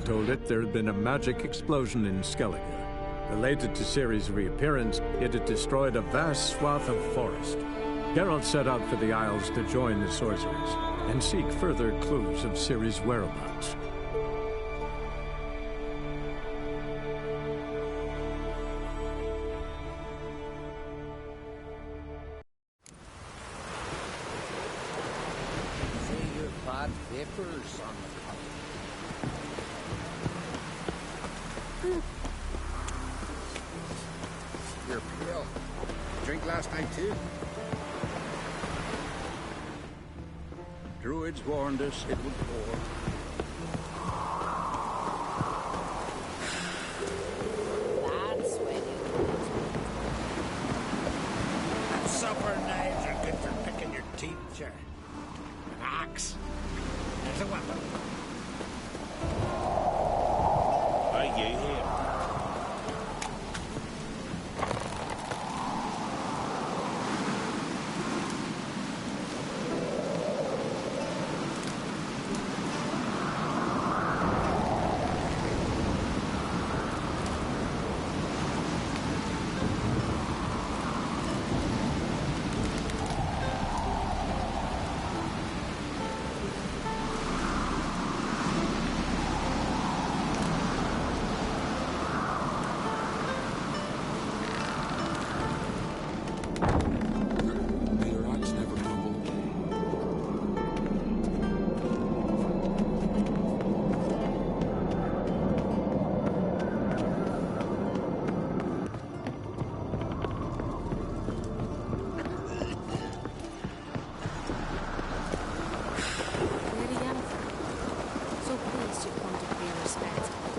told it there had been a magic explosion in Skellige. Related to Ciri's reappearance, it had destroyed a vast swath of forest. Geralt set out for the Isles to join the sorcerers and seek further clues of Ciri's whereabouts. Vapors on the You're pale. Drink last night too? Druids warned us it would pour. That's sweaty. And supper knives are good for picking your teeth, sir. An axe. There's a weapon. Are you here?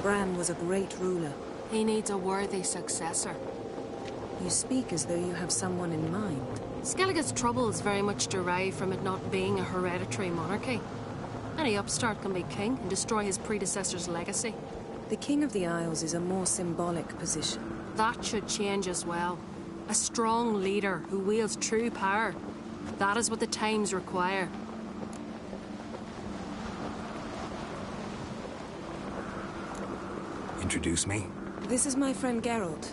Bran was a great ruler. He needs a worthy successor. You speak as though you have someone in mind. Skellige's troubles very much derive from it not being a hereditary monarchy. Any upstart can be king and destroy his predecessor's legacy. The King of the Isles is a more symbolic position. That should change as well. A strong leader who wields true power. That is what the times require. Introduce me? This is my friend Geralt,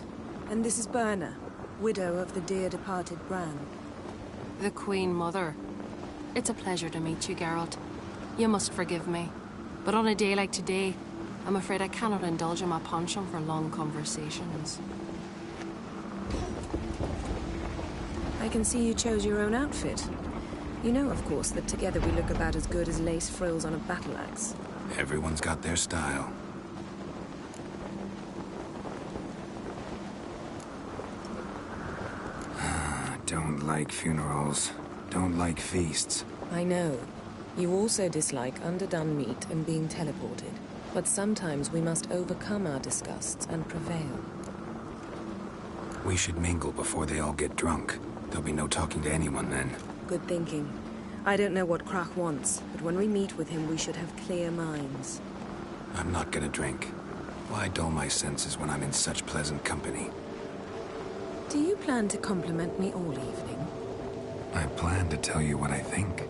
and this is Birna, widow of the dear departed Bran. The Queen Mother. It's a pleasure to meet you, Geralt. You must forgive me, but on a day like today, I'm afraid I cannot indulge in my penchant for long conversations. I can see you chose your own outfit. You know, of course, that together we look about as good as lace frills on a battle axe. Everyone's got their style. Don't like funerals. Don't like feasts. I know. You also dislike underdone meat and being teleported. But sometimes we must overcome our disgusts and prevail. We should mingle before they all get drunk. There'll be no talking to anyone then. Good thinking. I don't know what Crach wants, but when we meet with him, we should have clear minds. I'm not gonna drink. Why dull my senses when I'm in such pleasant company? Do you plan to compliment me all evening? I plan to tell you what I think.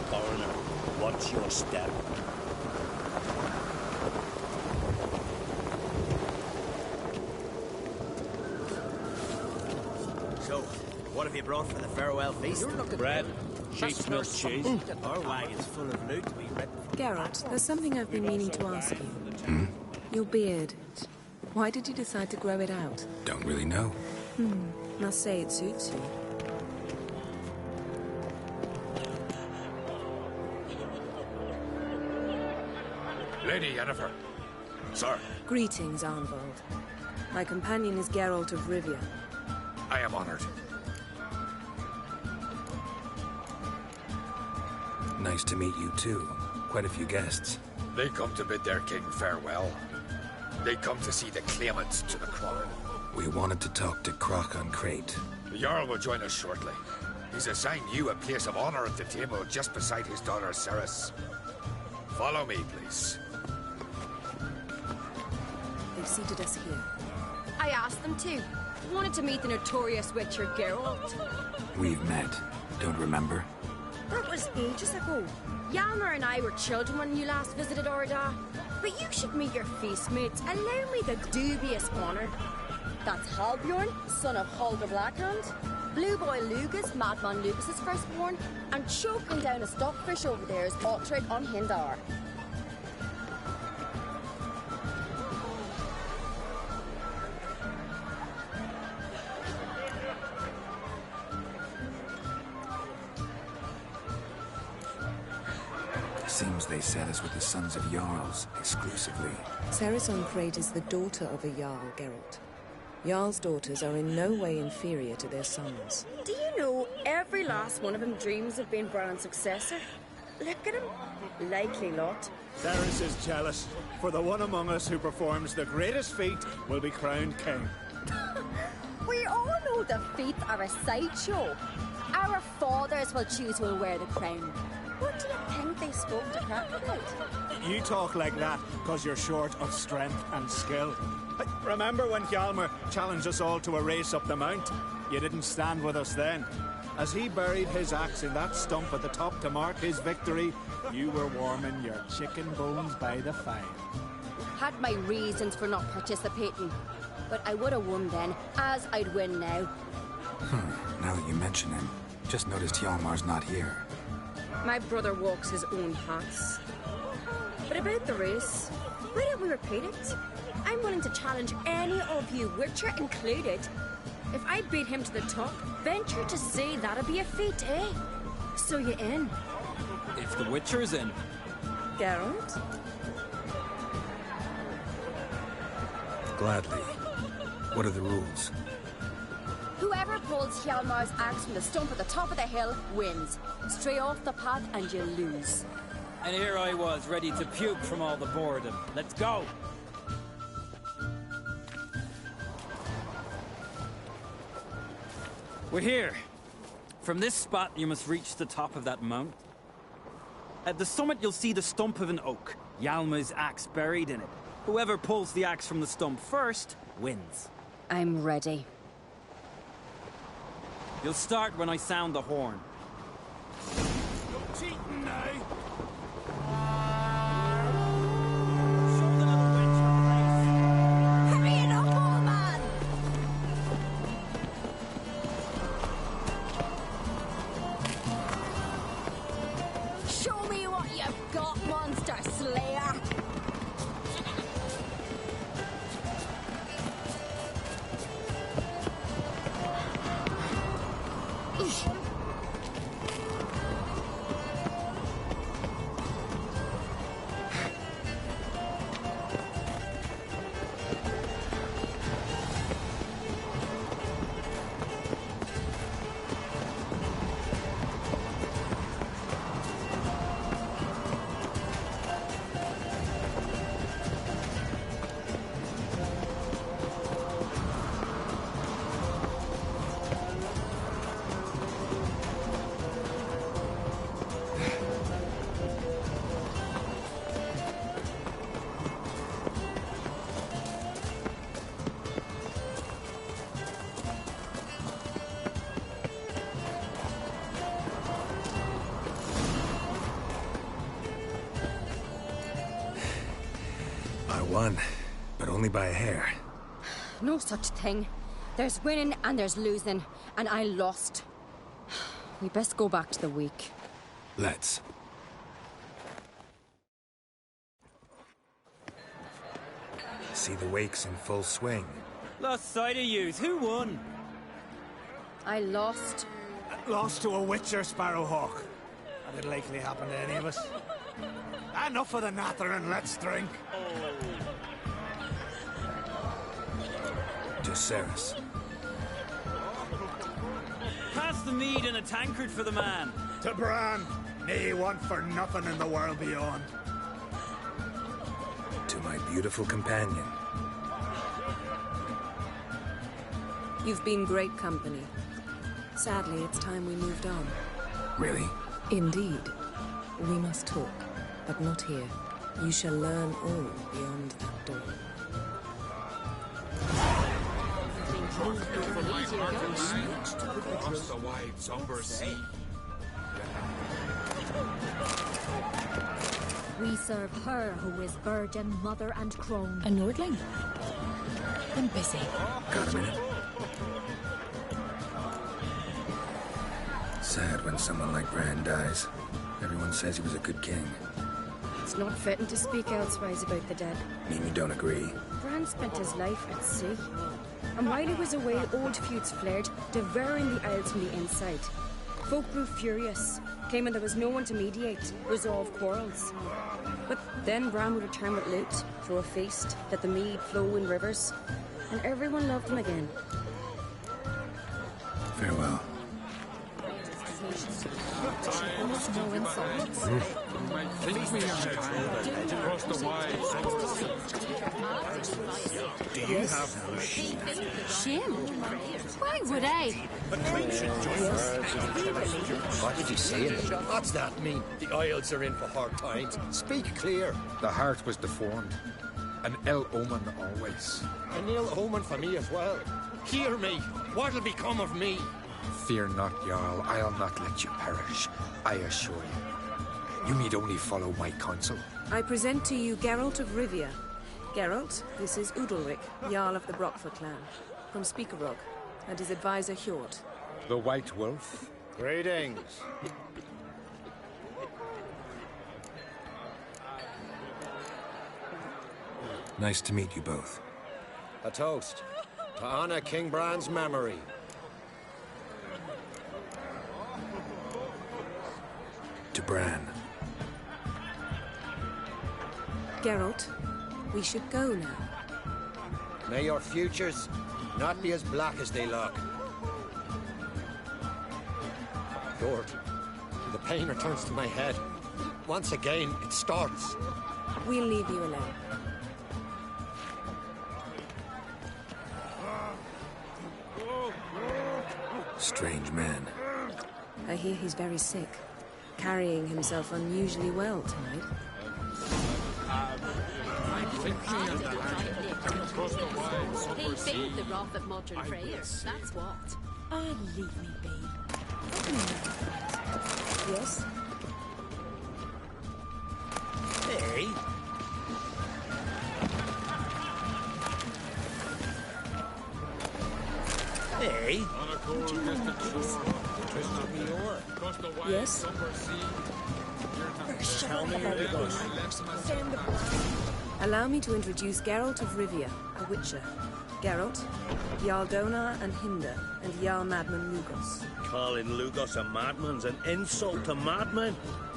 Coroner, what's your step? So, what have you brought for the farewell feast? Bread, sheep's milk cheese. Our wagon's full of loot to be written. Geralt, there's something I've been meaning to ask you. Your beard. Why did you decide to grow it out? Don't really know. Must say it suits you. Lady Yennefer. Sir. Greetings, Arnvald. My companion is Geralt of Rivia. I am honored. Nice to meet you too. Quite a few guests. They come to bid their king farewell. They come to see the claimants to the crown. We wanted to talk to Crach an Crate. The Jarl will join us shortly. He's assigned you a place of honor at the table just beside his daughter Cerys. Follow me, please. They've seated us here. I asked them to. Wanted to meet the notorious Witcher Geralt. We've met. Don't remember? That was ages ago. Yalmer and I were children when you last visited Orda. But you should meet your feast mates. Allow me the dubious honour. That's Halbjorn, son of Halder Blackhand. Blue Boy Lugas, Madman Lucas's firstborn. And choking down a stockfish over there is Ottrig on Hindar. Seems they set us with the sons of Jarls, exclusively. Cerys Uncrate is the daughter of a Jarl, Geralt. Jarl's daughters are in no way inferior to their sons. Do you know every last one of them dreams of being Bran's successor? Look at him. Likely lot. Cerys is jealous, for the one among us who performs the greatest feat will be crowned king. We all know the feats are a sideshow. Our fathers will choose who will wear the crown. What do you think they spoke to Crack about? You talk like that because you're short of strength and skill. Remember when Hjalmar challenged us all to a race up the mount? You didn't stand with us then. As he buried his axe in that stump at the top to mark his victory, you were warming your chicken bones by the fire. Had my reasons for not participating. But I would have won then, as I'd win now. Now that you mention him, just noticed Hjalmar's not here. My brother walks his own paths. But about the race, why don't we repeat it? I'm willing to challenge any of you, Witcher included. If I beat him to the top, venture to say that'll be a feat, eh? So you in? If the Witcher's in. Geralt? Gladly. What are the rules? Whoever pulls Hjalmar's axe from the stump at the top of the hill wins. Stray off the path and you lose. And here I was, ready to puke from all the boredom. Let's go! We're here. From this spot, you must reach the top of that mount. At the summit, you'll see the stump of an oak. Hjalmar's axe buried in it. Whoever pulls the axe from the stump first, wins. I'm ready. You'll start when I sound the horn. No cheating now! Show the little wench her place. Hurry it up, old man! Show me what you've got, monster slayer! Won, but only by a hair. No such thing. There's winning and there's losing, and I lost. We best go back to the week. Let's. See the wakes in full swing. Lost sight of yous. Who won? I lost. Lost to a Witcher, Sparrowhawk. That didn't likely happen to any of us. Enough of the natter and let's drink. To Cerys. Pass the mead and a tankard for the man. To Bran. Nay, want for nothing in the world beyond. To my beautiful companion. You've been great company. Sadly, it's time we moved on. Really? Indeed. We must talk, but not here. You shall learn all beyond that door. Across the wide, somber sea. We serve her who is virgin, mother, and crone. A Nordling? I'm busy. Got a minute? Sad when someone like Bran dies. Everyone says he was a good king. It's not fitting to speak elsewise about the dead. Mean you don't agree? Bran spent his life at sea. And while he was away, old feuds flared, devouring the Isles from the inside. Folk grew furious, claiming there was no one to mediate, resolve quarrels. But then Bran would return with loot, throw a feast, let the mead flow in rivers, and everyone loved him again. Farewell. No insults. Do you have no shame? Shame? Why would I? A queen should join us. What did you say? What's that mean? The Isles are in for hard times. Speak clear. The heart was deformed. An ill omen always. An ill omen for me as well. Hear me. What'll become of me? Fear not, Jarl. I'll not let you perish. I assure you. You need only follow my counsel. I present to you Geralt of Rivia. Geralt, this is Udalric, Jarl of the Brockford clan, from Speakerrock, and his advisor Hjort. The White Wolf. Greetings. Nice to meet you both. A toast to honor King Bran's memory. To Bran. Geralt, we should go now. May your futures not be as black as they look. Lord, the pain returns to my head. Once again, it starts. We'll leave you alone. Strange man. I hear he's very sick, carrying himself unusually well tonight. He failed the wrath of modern Freyr, that's what. Ah, leave me be. Yes? Hey. Hey. Yes? Allow me to introduce Geralt of Rivia, a Witcher. Geralt, Jarl Donar and Hinder, and Jarl Madman Lugos. Calling Lugos a madman's an insult to madmen.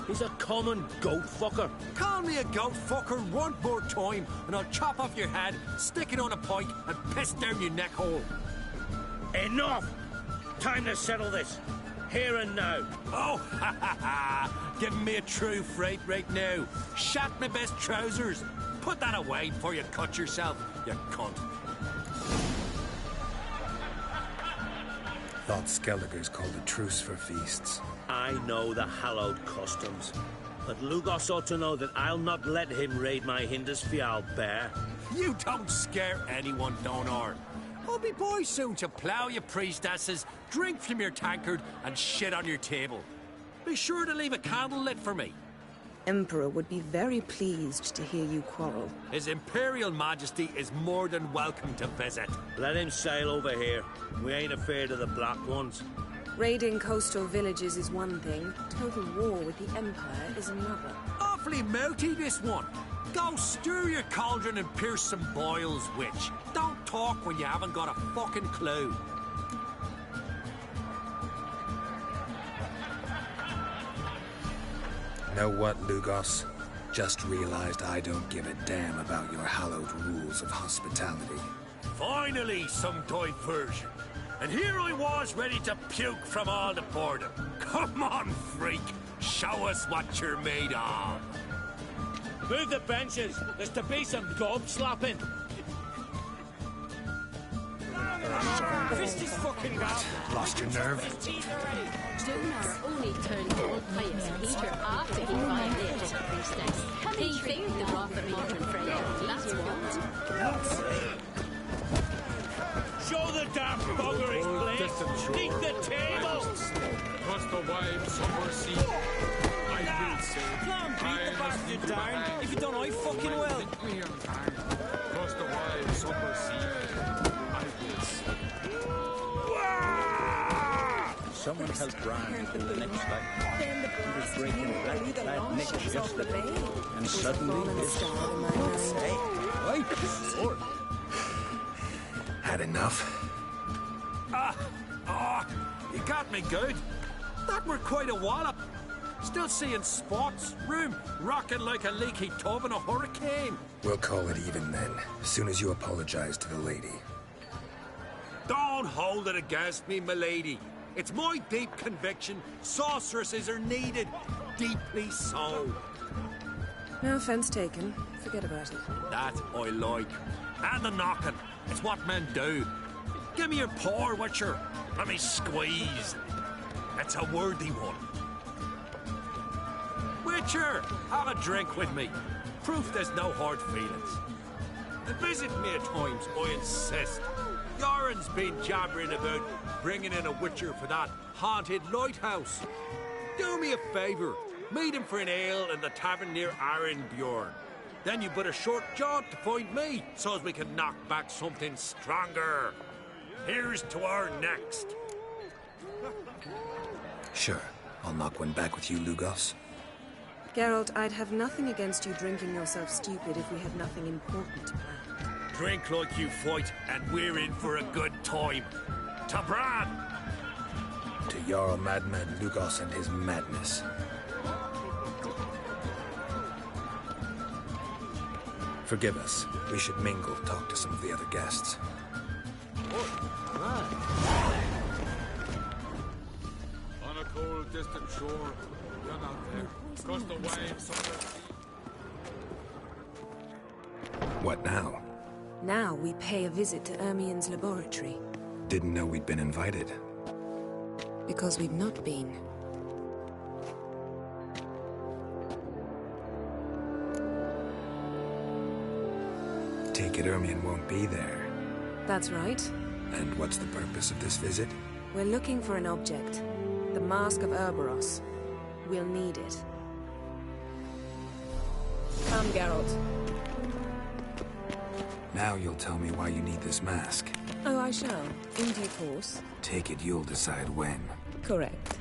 He's a common goat fucker. Call me a goat fucker one more time, and I'll chop off your head, stick it on a pike, and piss down your neck hole. Enough! Time to settle this. Here and now. Oh, ha ha ha! Giving me a true fright right now. Shat my best trousers. Put that away before you cut yourself, you cunt. Thought Skellige's called a truce for feasts. I know the hallowed customs, but Lugos ought to know that I'll not let him raid my Hindisfial bear. You don't scare anyone, Donar. I'll be boys soon to plough your priestesses, drink from your tankard, and shit on your table. Be sure to leave a candle lit for me. Emperor would be very pleased to hear you quarrel. His Imperial Majesty is more than welcome to visit. Let him sail over here. We ain't afraid of the Black Ones. Raiding coastal villages is one thing. Total war with the Empire is another. Awfully mouty, this one. Go stir your cauldron and pierce some boils, witch. Don't talk when you haven't got a fucking clue. Know what, Lugos? Just realized I don't give a damn about your hallowed rules of hospitality. Finally, some diversion. And here I was ready to puke from all the boredom. Come on, freak. Show us what you're made of. Move the benches. There's to be some gob-slapping. Fist is fucking bad. Lost your nerve? Donar only turned old pious Peter after he violated the priestess. He failed the wrath of modern Freyr, that's what. Show the damn buggery, please. Leave the table. Across the wide summer sea, I will Plan beat the bastard down. If you don't, I fucking will. Cross the wide summer sea. I will see. Someone helped Bran in the next life. He was breaking black necks just the and suddenly this sword. Had enough? You got me good. That were quite a wallop. Still seeing spots, room rocking like a leaky tub in a hurricane. We'll call it even then, as soon as you apologize to the lady. Don't hold it against me, milady. It's my deep conviction sorceresses are needed. Deeply so. No offense taken. Forget about it. That I like. And the knocking. It's what men do. Give me your paw, Witcher. Let me squeeze. It's a worthy one. Witcher, have a drink with me. Proof there's no hard feelings. And visit me at times, I insist. Yoren's been jabbering about bringing in a Witcher for that haunted lighthouse. Do me a favour. Meet him for an ale in the tavern near Arenbjorn. Then you but a short jaunt to find me, so as we can knock back something stronger. Here's to our next. Sure, I'll knock one back with you, Lugos. Geralt, I'd have nothing against you drinking yourself stupid if we had nothing important to plan. Drink like you fight, and we're in for a good time. To Bran! To Jarl Madman Lugos and his madness. Forgive us. We should mingle, talk to some of the other guests. On a cold, distant shore, run out there. Cross the wide summer. What now? Now we pay a visit to Ermien's laboratory. Didn't know we'd been invited. Because we've not been. Take it Ermien won't be there. That's right. And what's the purpose of this visit? We're looking for an object. The Mask of Urboros. We'll need it. Come, Geralt. Now you'll tell me why you need this mask. Oh, I shall. In due course. Take it you'll decide when. Correct.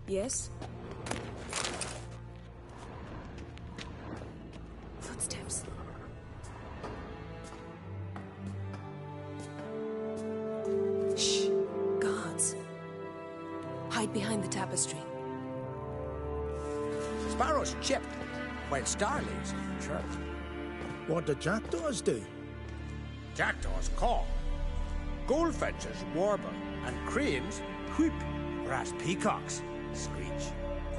Yes? Footsteps. Shh. Guards. Hide behind the tapestry. Sparrow's chipped, while Starling's in church. What do jackdaws do? Jackdaws caw. Goldfinches warble, and cranes whoop, whereas peacocks screech.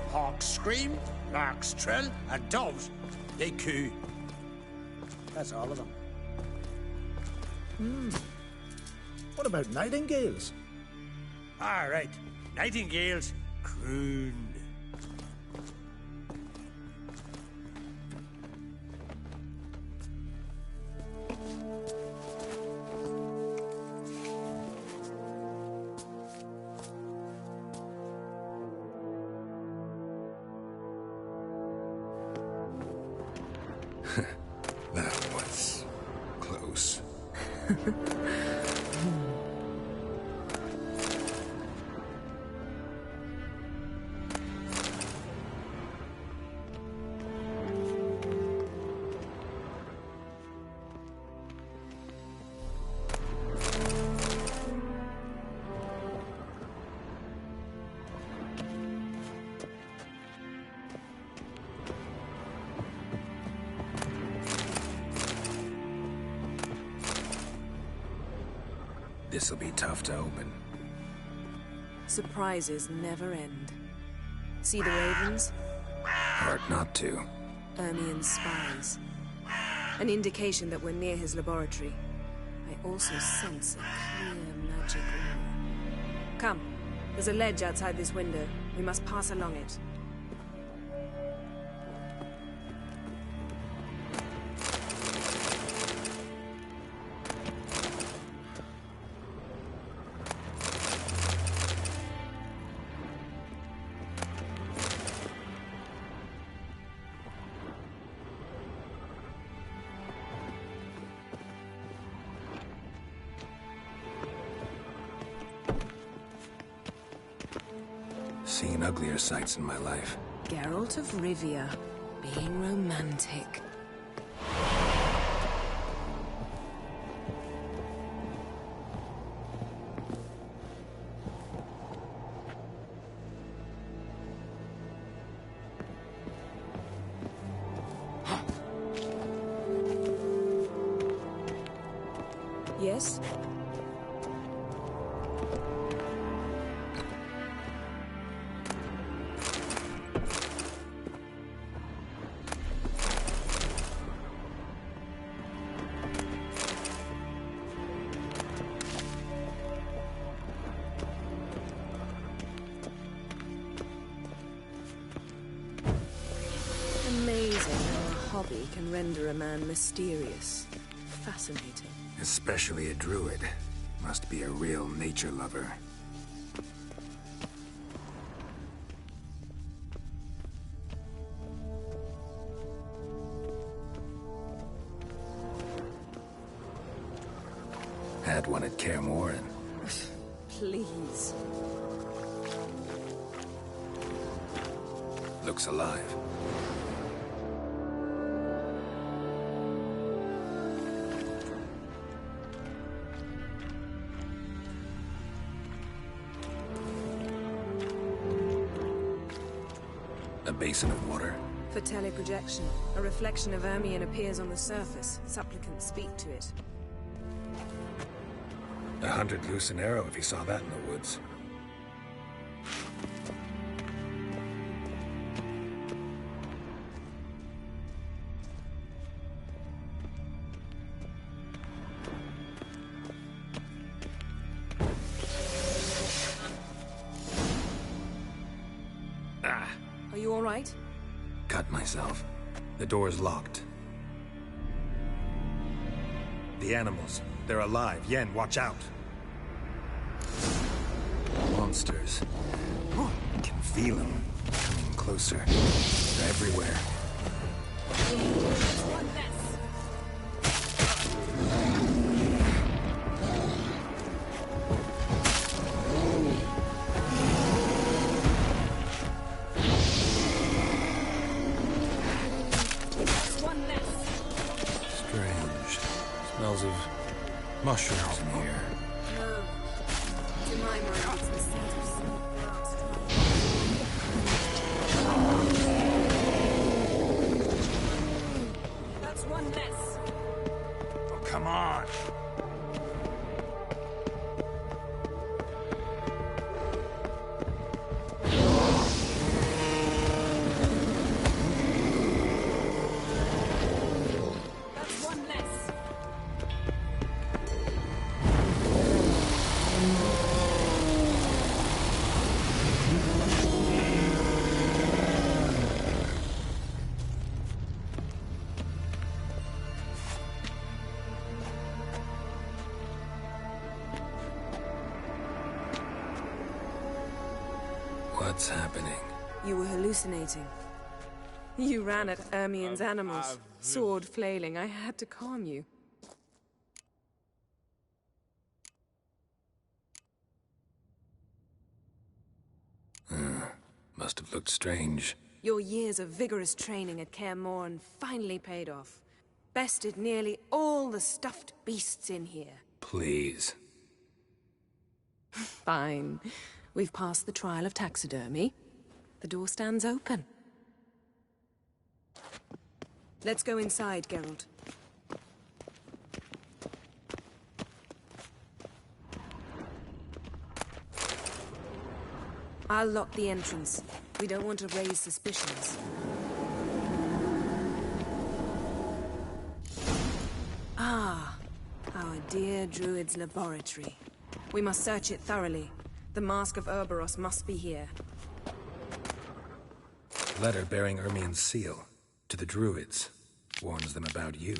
Hawks scream, larks trill, and doves, they coo. That's all of them. What about nightingales? All right, nightingales croon. That was close. This'll be tough to open. Surprises never end. See the ravens? Hard not to. Ermien's spies. An indication that we're near his laboratory. I also sense a clear magic aura. Come. There's a ledge outside this window. We must pass along it. Seen uglier sights in my life. Geralt of Rivia, being romantic. Yes? Amazing how a hobby can render a man mysterious. Fascinating. Especially a druid. Must be a real nature lover. Had one at Kaer Morhen. Please. Looks alive. A basin of water? For teleprojection, a reflection of Ermien appears on the surface. Supplicants speak to it. 100 loose an arrow if he saw that in the woods. Are you all right? Cut myself. The door's locked. The animals. They're alive. Yen, watch out. Monsters. I can feel them. Coming closer. They're everywhere. Strange. Smells of mushrooms in here. No. To my mind, it's the scent of smoke blast. That's one less. Oh, come on! That's one less. What's happening? You were hallucinating. You ran at Ermien's animals, sword flailing. I had to calm you. Must have looked strange. Your years of vigorous training at Kaer Morhen finally paid off. Bested nearly all the stuffed beasts in here. Please. Fine. We've passed the trial of taxidermy. The door stands open. Let's go inside, Geralt. I'll lock the entrance. We don't want to raise suspicions. Ah, our dear Druid's laboratory. We must search it thoroughly. The Mask of Urboros must be here. Letter bearing Ermien's seal to the Druids. Warns them about you.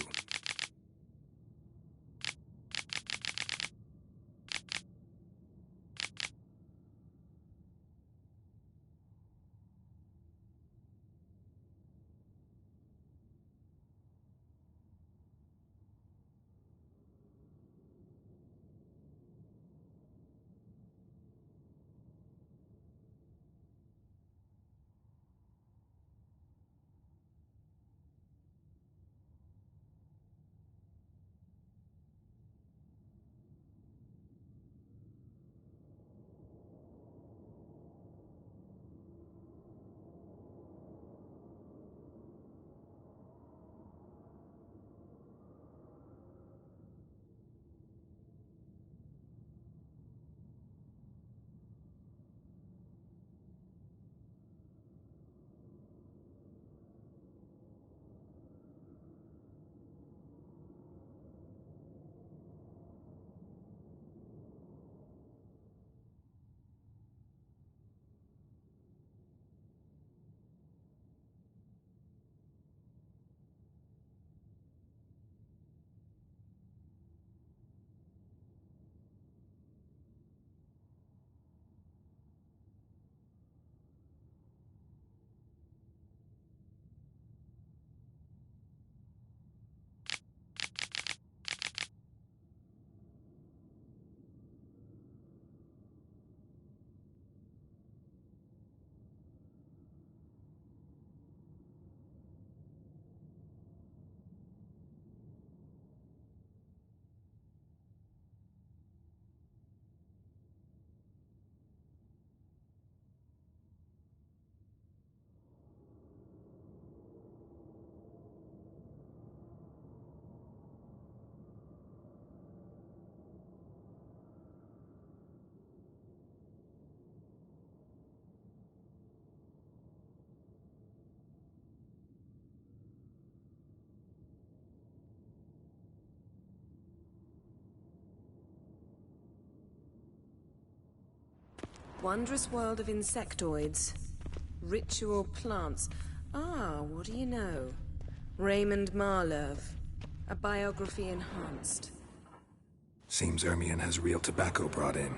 Wondrous world of insectoids. Ritual plants. Ah, what do you know? Raymond Marlove. A biography enhanced. Seems Ermien has real tobacco brought in.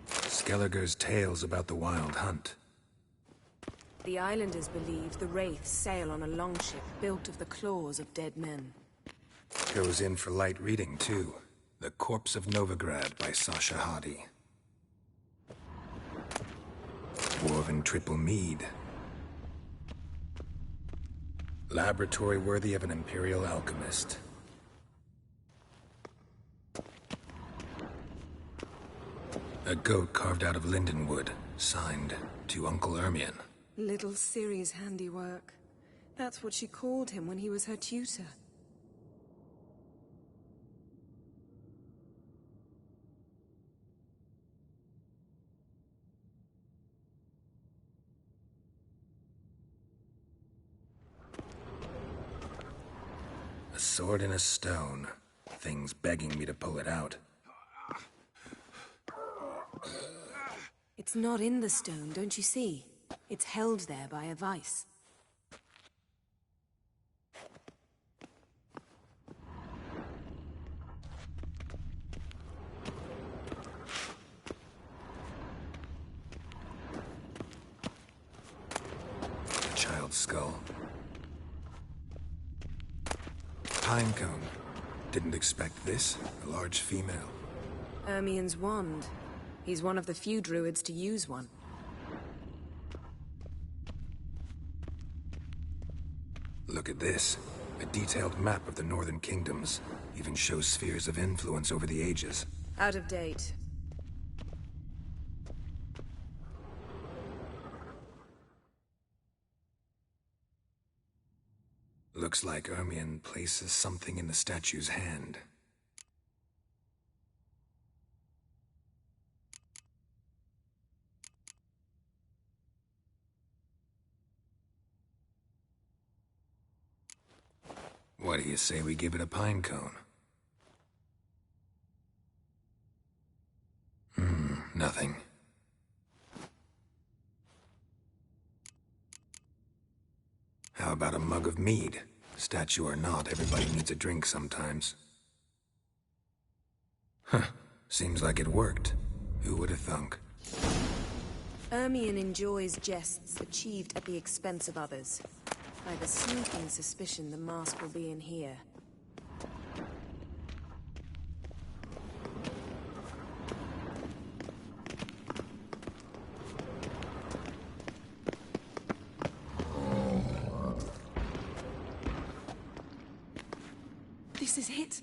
Skelliger's tales about the Wild Hunt. The islanders believe the Wraiths sail on a longship built of the claws of dead men. Goes in for light reading, too. The Corpse of Novigrad by Sasha Hadi. Dwarven Triple Mead. Laboratory worthy of an Imperial alchemist. A goat carved out of lindenwood, signed to Uncle Ermien. Little Ciri's handiwork. That's what she called him when he was her tutor. A sword in a stone. Thing's begging me to pull it out. It's not in the stone, don't you see? It's held there by a vice. A child's skull. Pinecone. Didn't expect this. A large female. Ermien's wand. He's one of the few druids to use one. Look at this. A detailed map of the Northern Kingdoms. Even shows spheres of influence over the ages. Out of date. Looks like Ermien places something in the statue's hand. What do you say we give it a pine cone? Nothing. How about a mug of mead? Statue or not, everybody needs a drink sometimes. Huh. Seems like it worked. Who would have thunk? Ermion enjoys jests achieved at the expense of others. I have a sneaking suspicion the mask will be in here. This is it.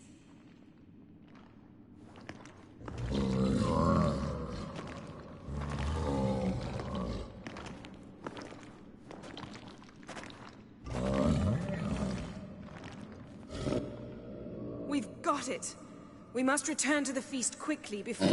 We've got it. We must return to the feast quickly before...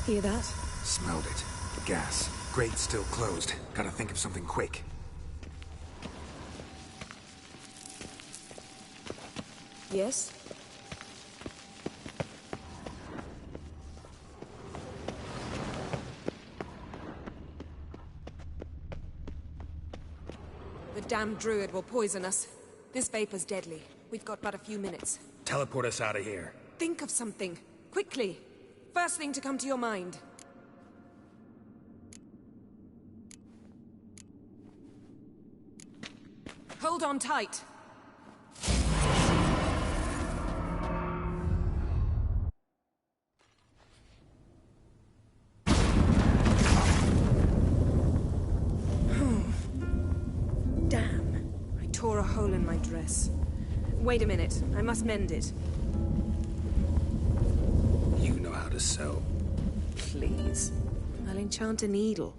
Hear that? Smelled it. Gas. Grate's still closed. Gotta think of something quick. Yes? The damned druid will poison us. This vapor's deadly. We've got but a few minutes. Teleport us out of here. Think of something. Quickly. First thing to come to your mind. Hold on tight. Damn. I tore a hole in my dress. Wait a minute. I must mend it. You know how to sew. Please. I'll enchant a needle.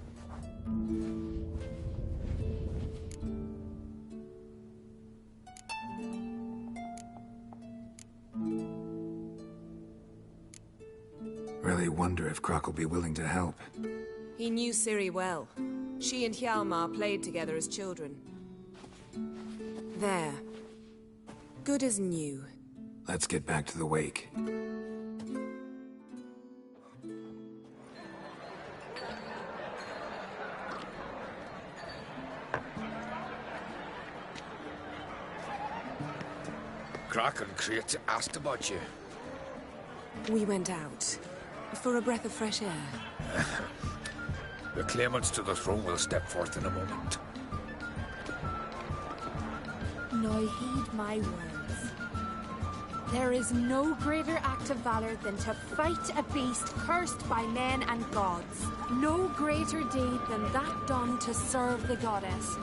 Really wonder if Croc will be willing to help. He knew Ciri well. She and Hjalmar played together as children. There. Good as new. Let's get back to the wake. Croc and Crate asked about you. We went out. For a breath of fresh air. The claimants to the throne will step forth in a moment. Now heed my words. There is no greater act of valor than to fight a beast cursed by men and gods. No greater deed than that done to serve the goddess.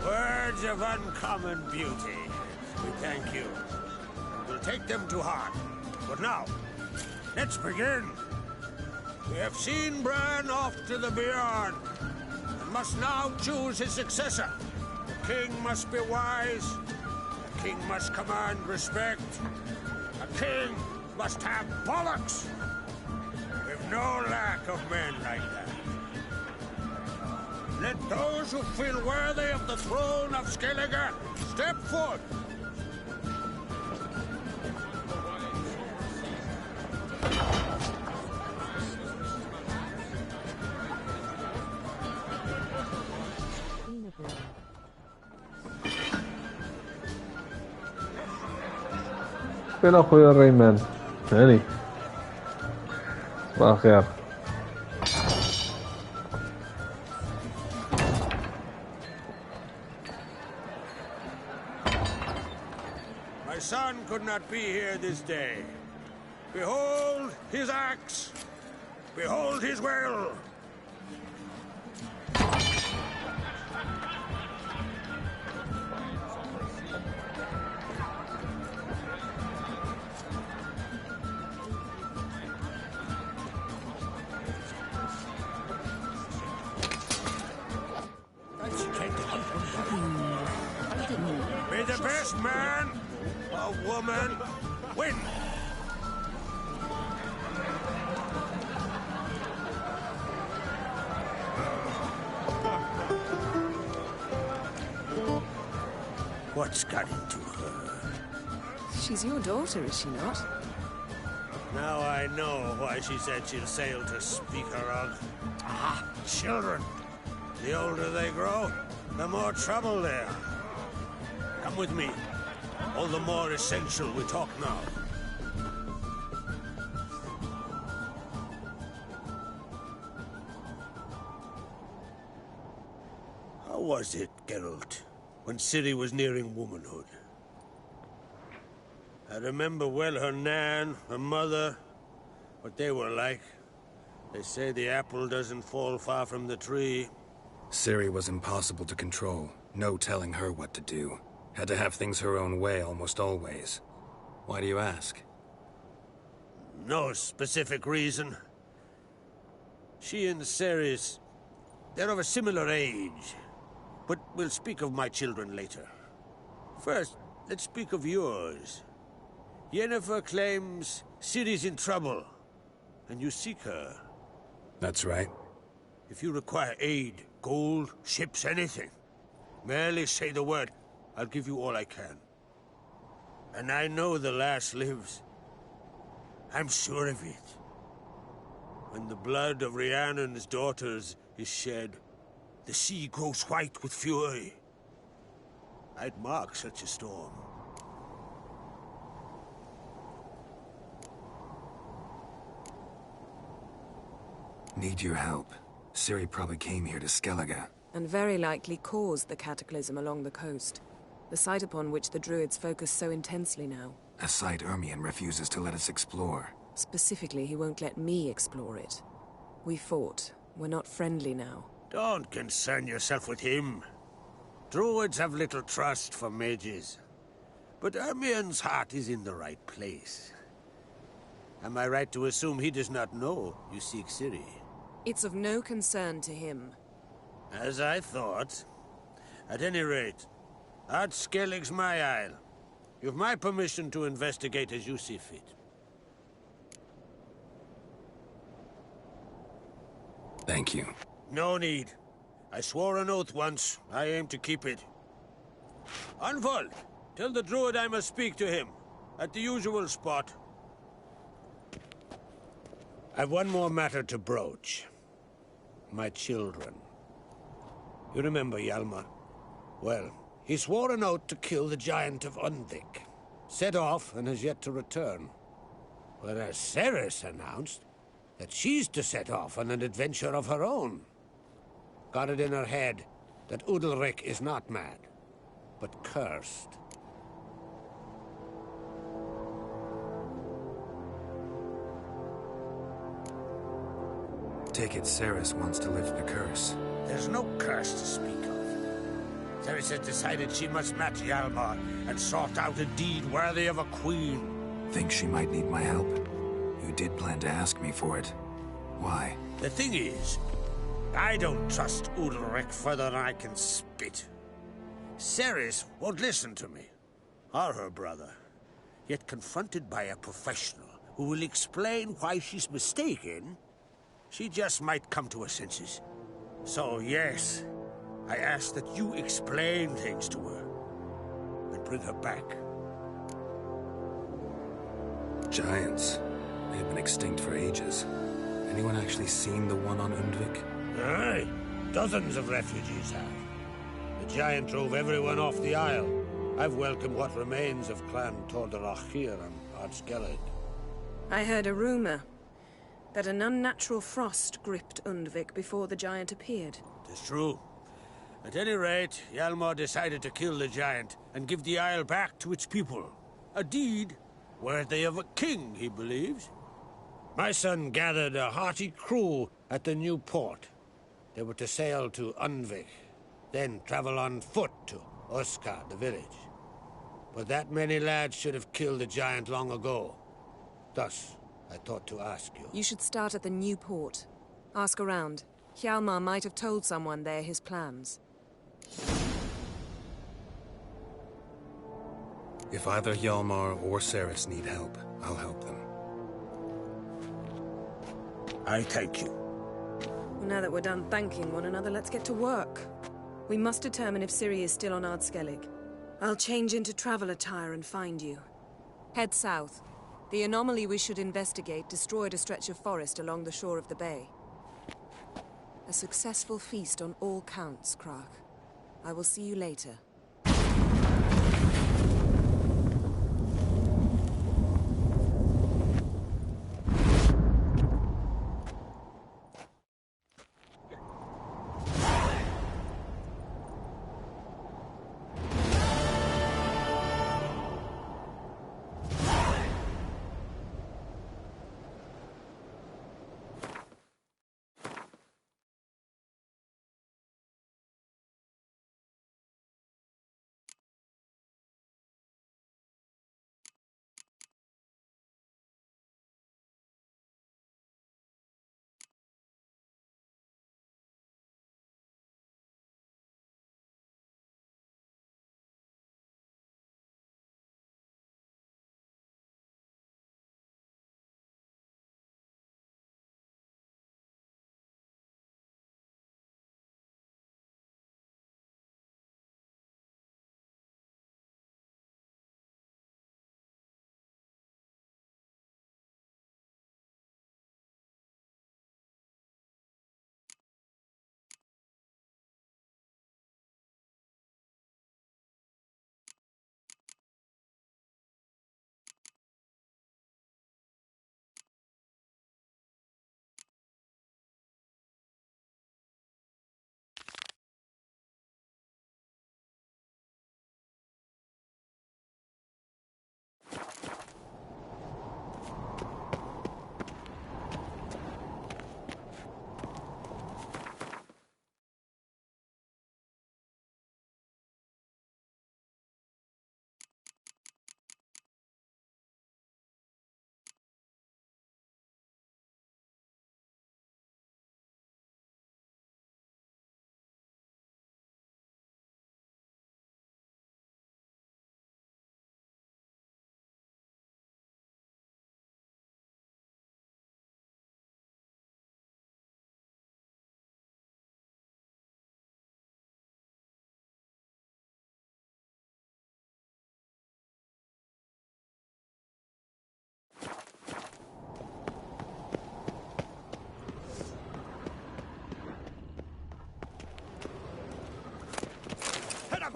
Words of uncommon beauty. We thank you. We'll take them to heart. But now, let's begin. We have seen Bran off to the beyond, and must now choose his successor. The king must be wise. The king must command respect. A king must have bollocks. We've no lack of men like that. Let those who feel worthy of the throne of Skellige step forth. فين اخويا الريمان هاني صباح الخير My son could not be here this day. Behold his axe. Behold his will. May the best man or woman win. What's got into her? She's your daughter, is she not? Now I know why she said she'll sail to speak her of. Ah, children. The older they grow, the more trouble they are. Come with me. All the more essential we talk now. How was it, Geralt, when Ciri was nearing womanhood? I remember well her nan, her mother, what they were like. They say the apple doesn't fall far from the tree. Ciri was impossible to control. No telling her what to do. Had to have things her own way almost always. Why do you ask? No specific reason. She and Ceres, they're of a similar age. But we'll speak of my children later. First, let's speak of yours. Yennefer claims Ciri's in trouble, and you seek her. That's right. If you require aid, gold, ships, anything, merely say the word. I'll give you all I can. And I know the lass lives. I'm sure of it. When the blood of Rhiannon's daughters is shed, the sea grows white with fury. I'd mark such a storm. Need your help. Ciri probably came here to Skellige. And very likely caused the cataclysm along the coast. The site upon which the Druids focus so intensely now. A site Ermion refuses to let us explore. Specifically, he won't let me explore it. We fought. We're not friendly now. Don't concern yourself with him. Druids have little trust for mages. But Ermion's heart is in the right place. Am I right to assume he does not know you seek Ciri? It's of no concern to him. As I thought. At any rate, Ard Skellig's my isle. You've my permission to investigate as you see fit. Thank you. No need. I swore an oath once. I aim to keep it. Unfold! Tell the druid I must speak to him. At the usual spot. I've one more matter to broach. My children. You remember Hjalmar? Well, he swore an oath to kill the Giant of Undvik. Set off and has yet to return. Whereas Ceres announced that she's to set off on an adventure of her own. Got it in her head that Udalric is not mad, but cursed. Take it Ceres wants to lift the curse. There's no curse to speak of. Ceres has decided she must match Hjalmar and sought out a deed worthy of a queen. Think she might need my help? You did plan to ask me for it. Why? The thing is, I don't trust Udalric further than I can spit. Ceres won't listen to me, or her brother. Yet confronted by a professional, who will explain why she's mistaken, she just might come to her senses. So, yes, I ask that you explain things to her and bring her back. Giants. They've been extinct for ages. Anyone actually seen the one on Undvik? Aye. Dozens of refugees have. The giant drove everyone off the Isle. I've welcomed what remains of Clan Tordarach here on Ardskellig. I heard a rumor that an unnatural frost gripped Undvik before the giant appeared. It's true. At any rate, Hjalmar decided to kill the giant and give the Isle back to its people. A deed worthy of a king, he believes. My son gathered a hearty crew at the new port. They were to sail to Undvik, then travel on foot to Oskar, the village. But that many lads should have killed the giant long ago. Thus, I thought to ask you. You should start at the new port. Ask around. Hjalmar might have told someone there his plans. If either Hjalmar or Cerys need help, I'll help them. I thank you. Well, now that we're done thanking one another, let's get to work. We must determine if Ciri is still on Ardskellig. I'll change into travel attire and find you. Head south. The anomaly we should investigate destroyed a stretch of forest along the shore of the bay. A successful feast on all counts, Crach. I will see you later.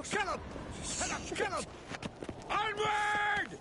Kill him! Kill him! Onward!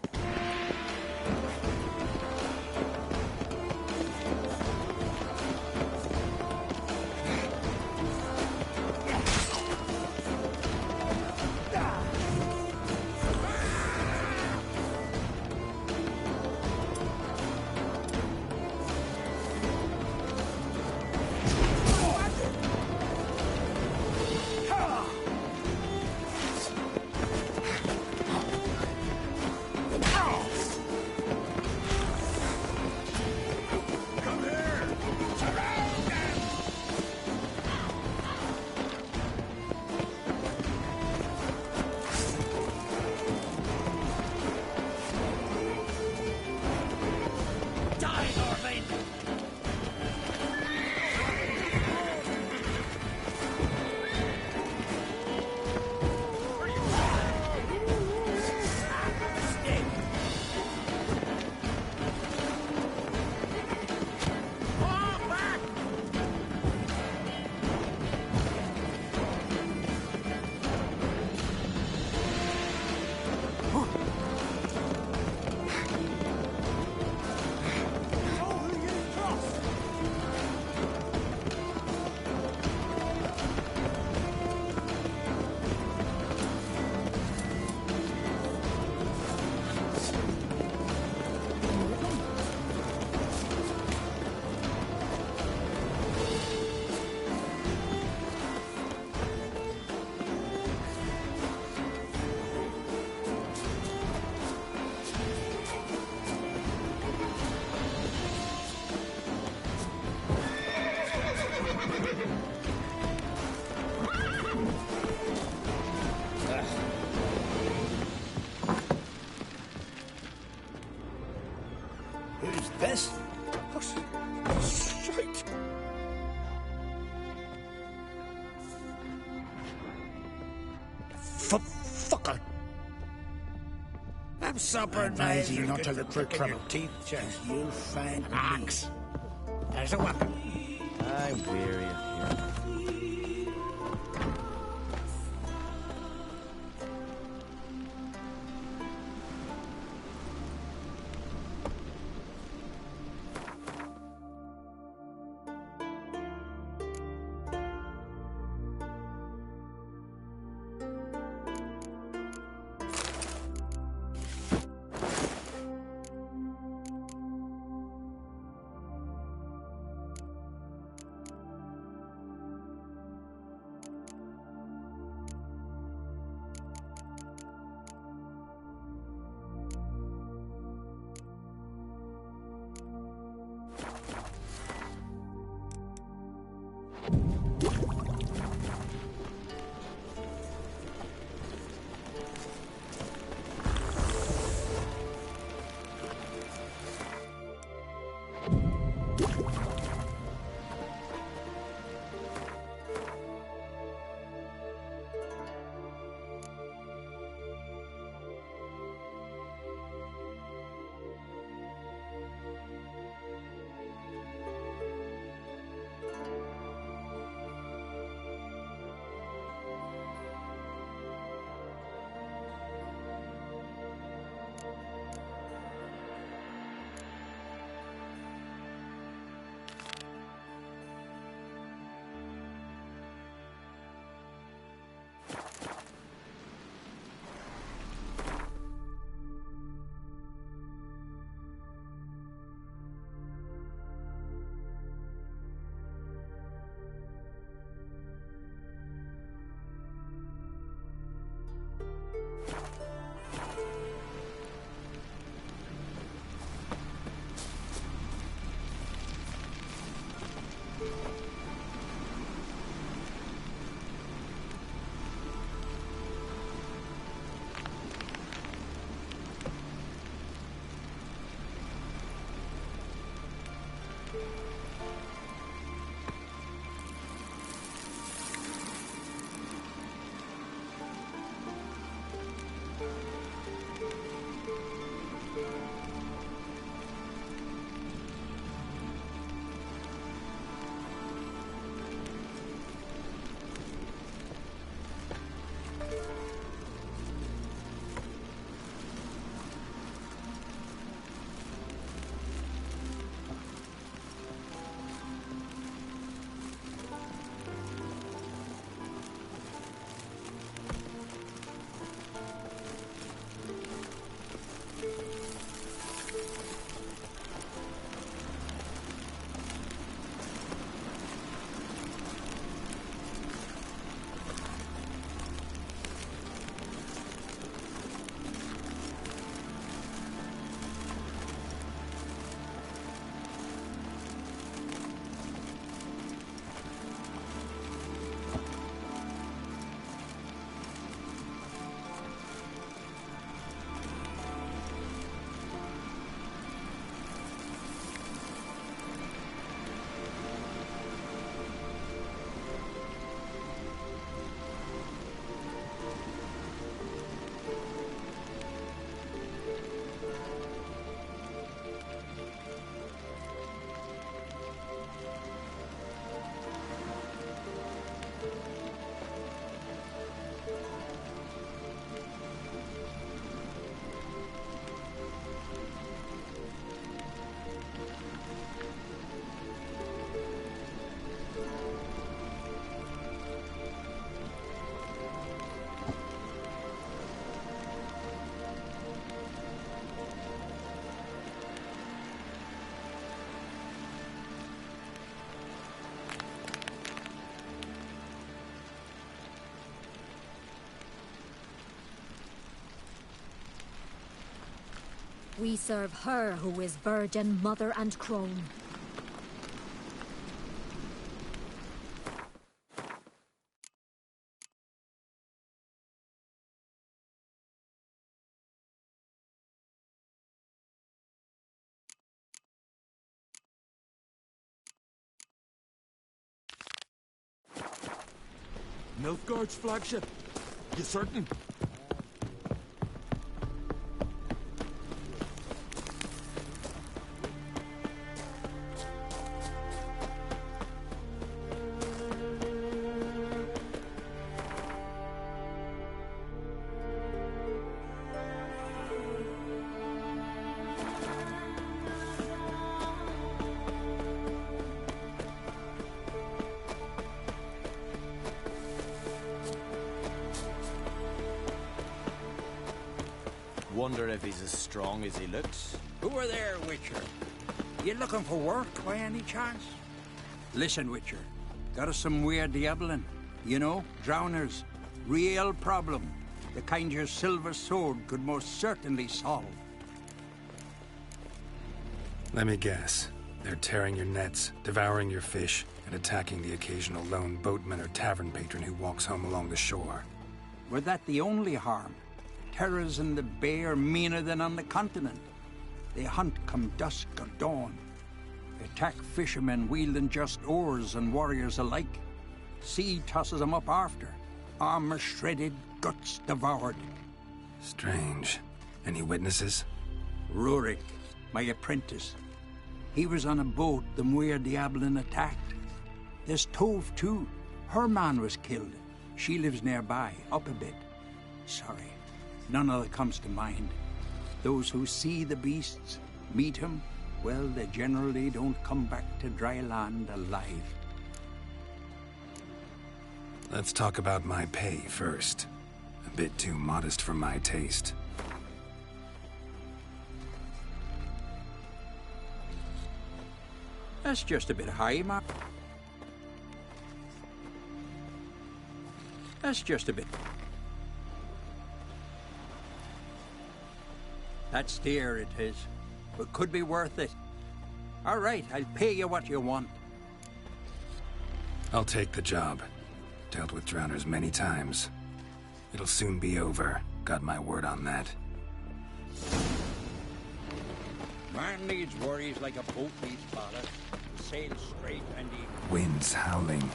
Fucker! I'm supper I advise you knives not to look for trouble. Your teeth, Chef. You'll find An axe. There's a weapon. I'm weary of him. We serve her who is virgin, mother, and crone. Nilfgaard's flagship. You certain? Wonder if he's as strong as he looks. Who are there, Witcher? You looking for work by any chance? Listen, Witcher. Got us some weird diabling. You know, drowners. Real problem. The kind your silver sword could most certainly solve. Let me guess. They're tearing your nets, devouring your fish, and attacking the occasional lone boatman or tavern patron who walks home along the shore. Were that the only harm? Terrors in the bay are meaner than on the continent. They hunt come dusk or dawn. They attack fishermen wielding just oars and warriors alike. Sea tosses them up after. Armor shredded, guts devoured. Strange. Any witnesses? Rurik, my apprentice. He was on a boat the Muir Diablin attacked. There's Tove, too. Her man was killed. She lives nearby, up a bit. Sorry. None other comes to mind. Those who see the beasts, meet him, well, they generally don't come back to dry land alive. Let's talk about my pay first. A bit too modest for my taste. That's just a bit high, Mark. That's just a bit. That's dear, it is. But could be worth it. All right, I'll pay you what you want. I'll take the job. Dealt with drowners many times. It'll soon be over. Got my word on that. Man needs worries like a boat needs ballast. Sail straight and even. Wind's howling.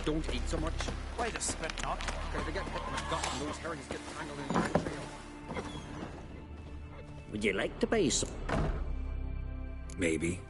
Don't eat so much. Why the spit not? They get hit in the gut and those herrings get tangled in the entrail. Would you like to buy some? Maybe.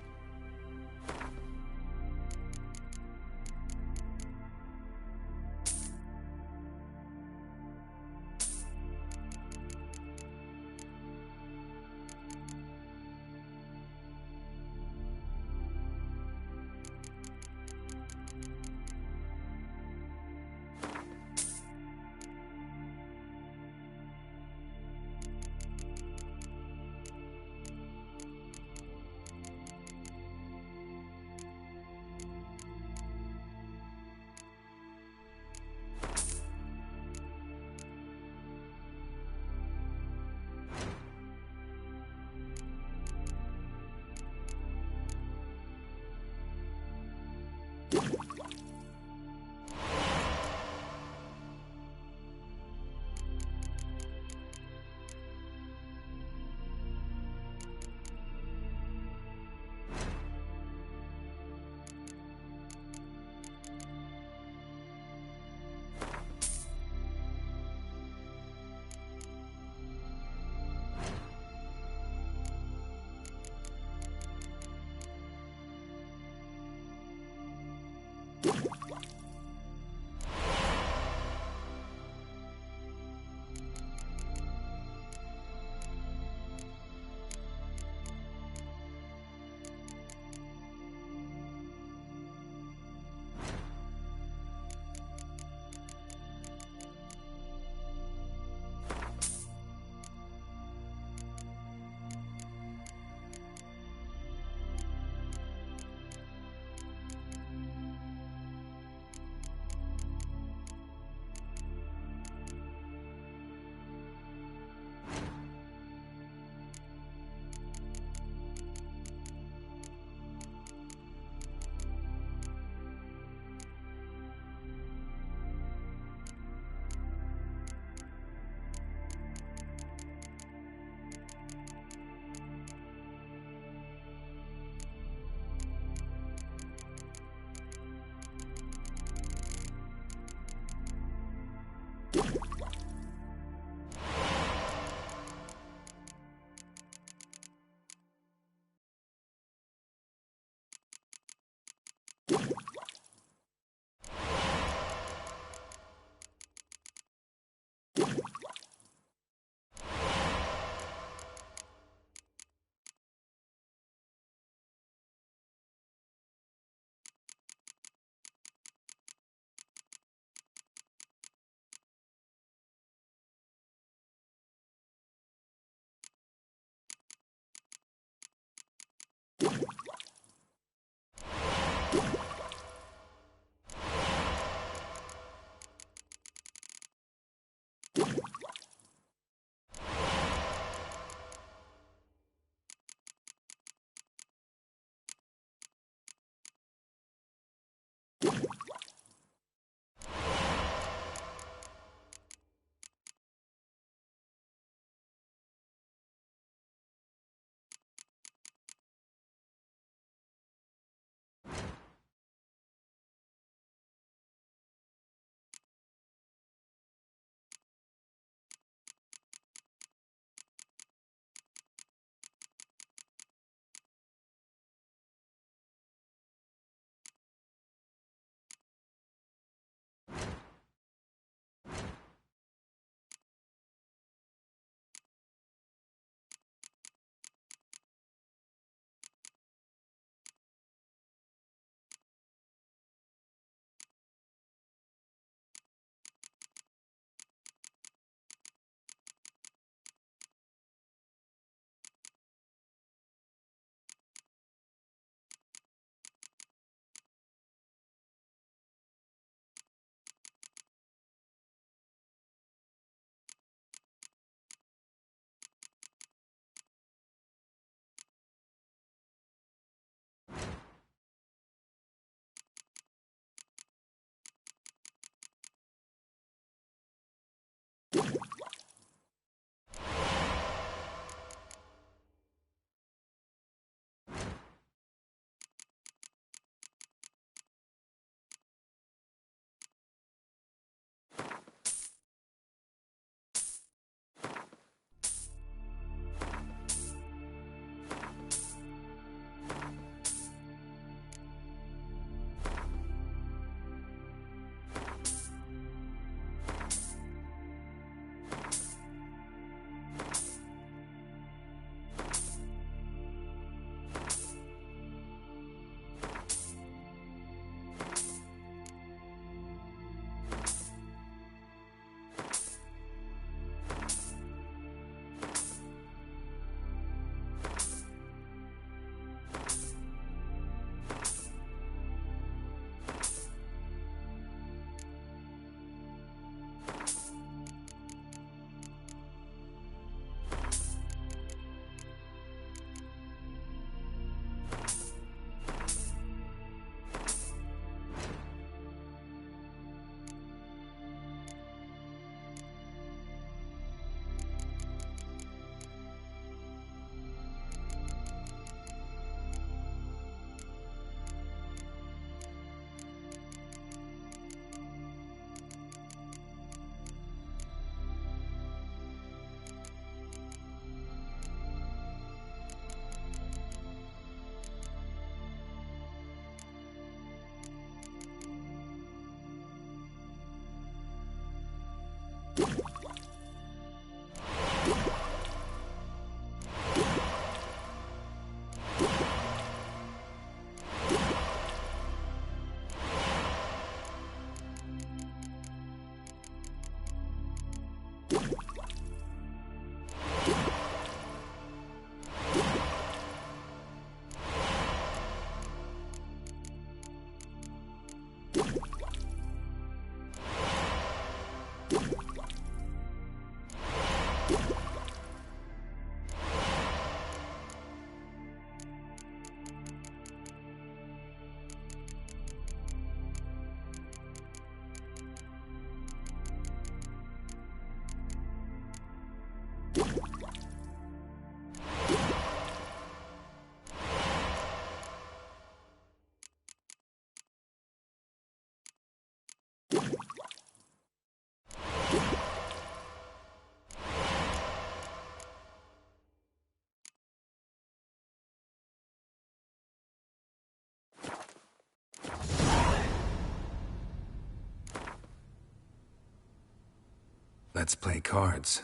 Let's play cards.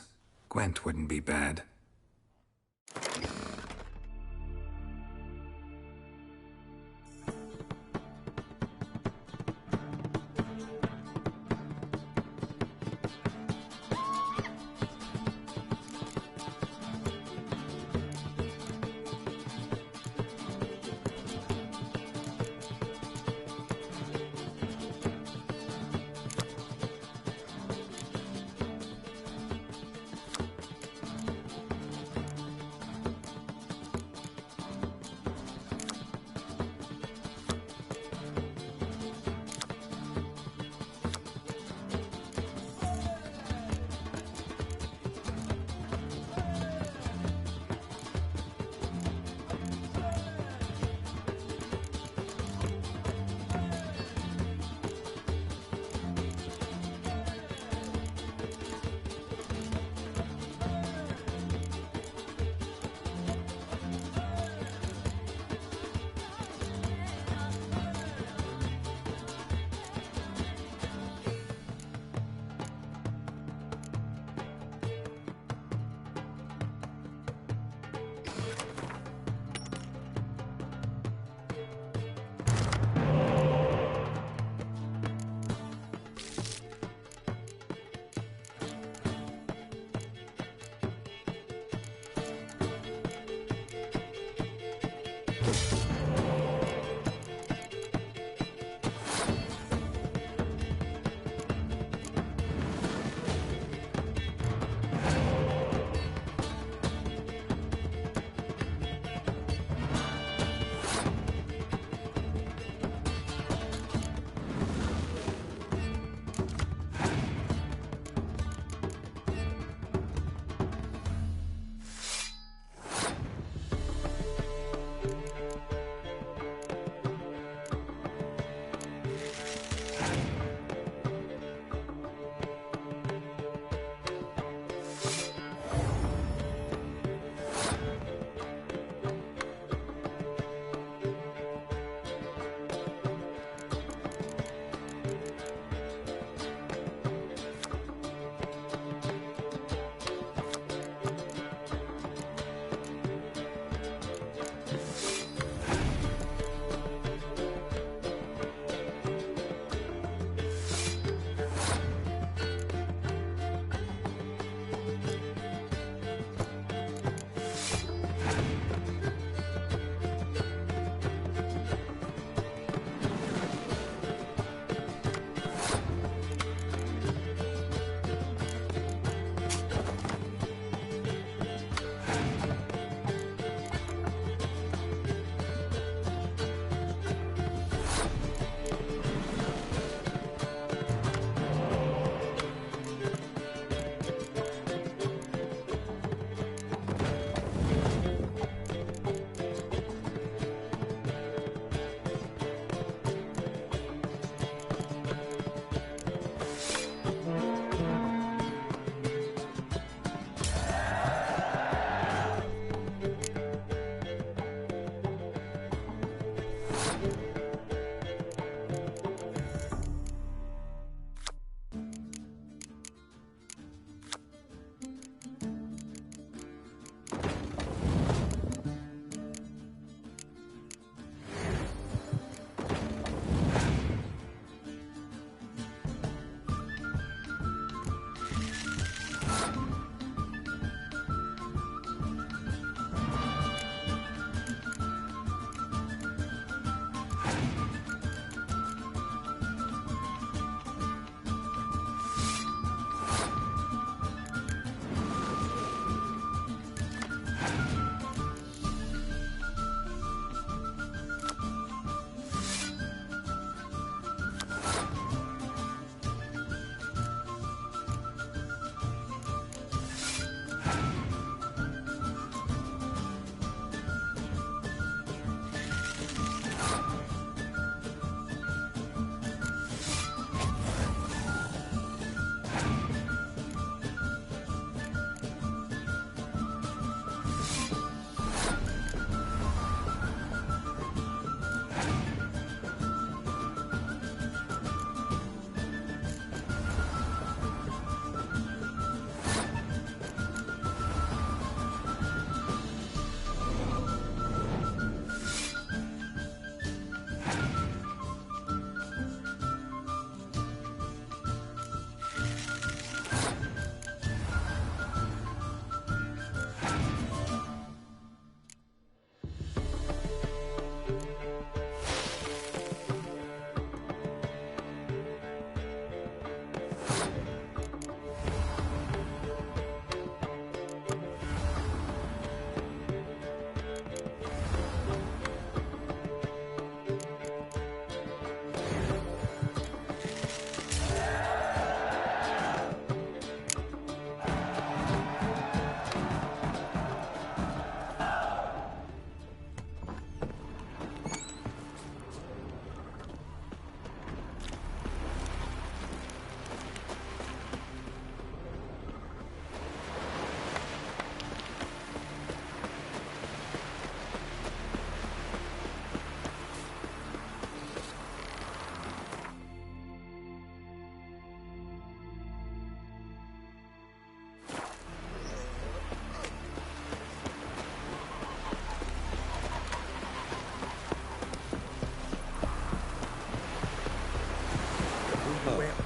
Gwent wouldn't be bad.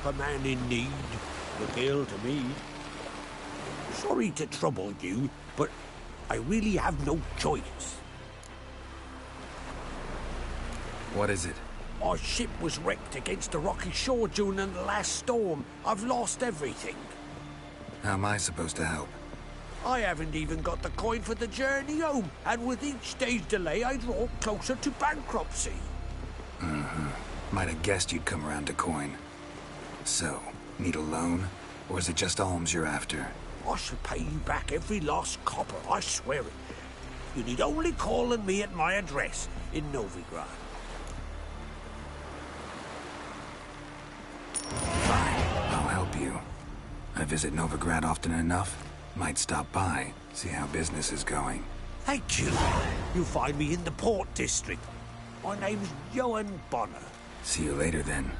help a man in need. Look ill to me. Sorry to trouble you, but I really have no choice. What is it? Our ship was wrecked against a rocky shore during the last storm. I've lost everything. How am I supposed to help? I haven't even got the coin for the journey home, and with each day's delay, I draw closer to bankruptcy. Might have guessed you'd come around to coin. So, need a loan? Or is it just alms you're after? I shall pay you back every lost copper, I swear it. You need only call on me at my address in Novigrad. Fine, I'll help you. I visit Novigrad often enough. Might stop by, see how business is going. Thank you. You'll find me in the Port District. My name's Johan Bonner. See you later, then.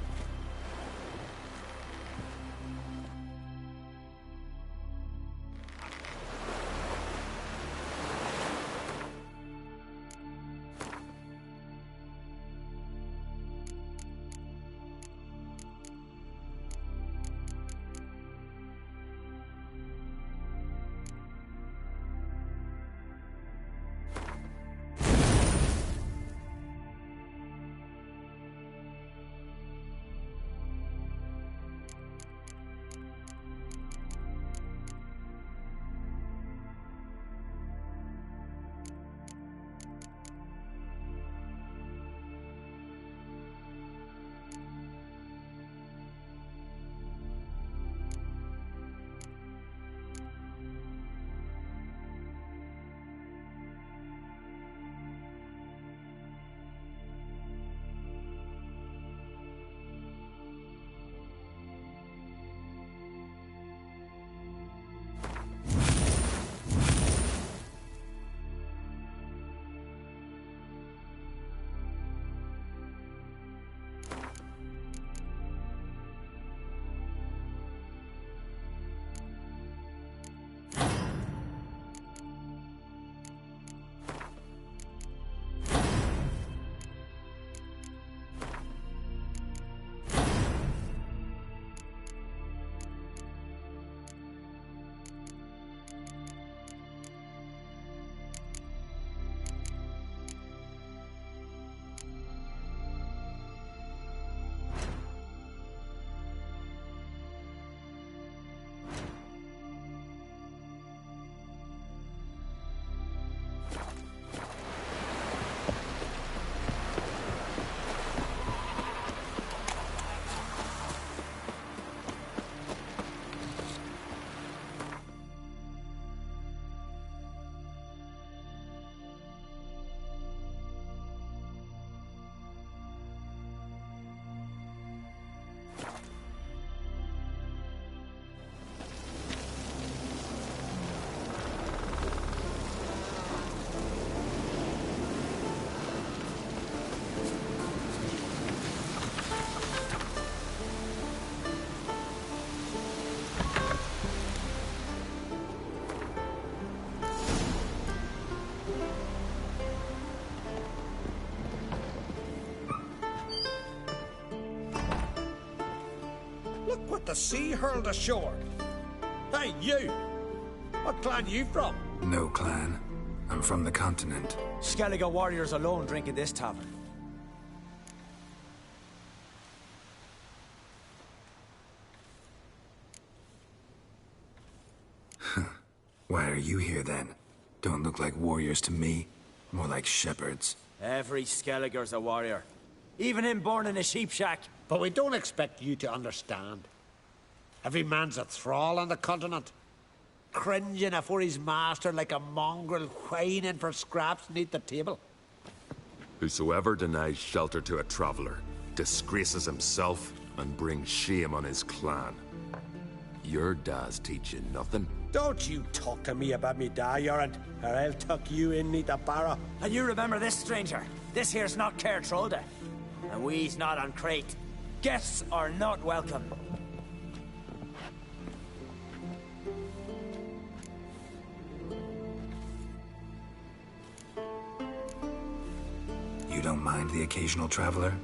Look what the sea hurled ashore. Hey, you! What clan you from? No clan. I'm from the continent. Skellige warriors alone drink at this tavern. Why are you here then? Don't look like warriors to me. More like shepherds. Every Skellige's a warrior. Even him born in a sheep shack. But we don't expect you to understand. Every man's a thrall on the continent. Cringing afore his master like a mongrel whining for scraps neath the table. Whosoever denies shelter to a traveler disgraces himself and brings shame on his clan. Your dad's teaching nothing. Don't you talk to me about me da, Joran, or I'll tuck you in neath the barrow. And you remember this, stranger. This here's not Caer Trolde. And we's not on Crete. Guests are not welcome. You don't mind the occasional traveler?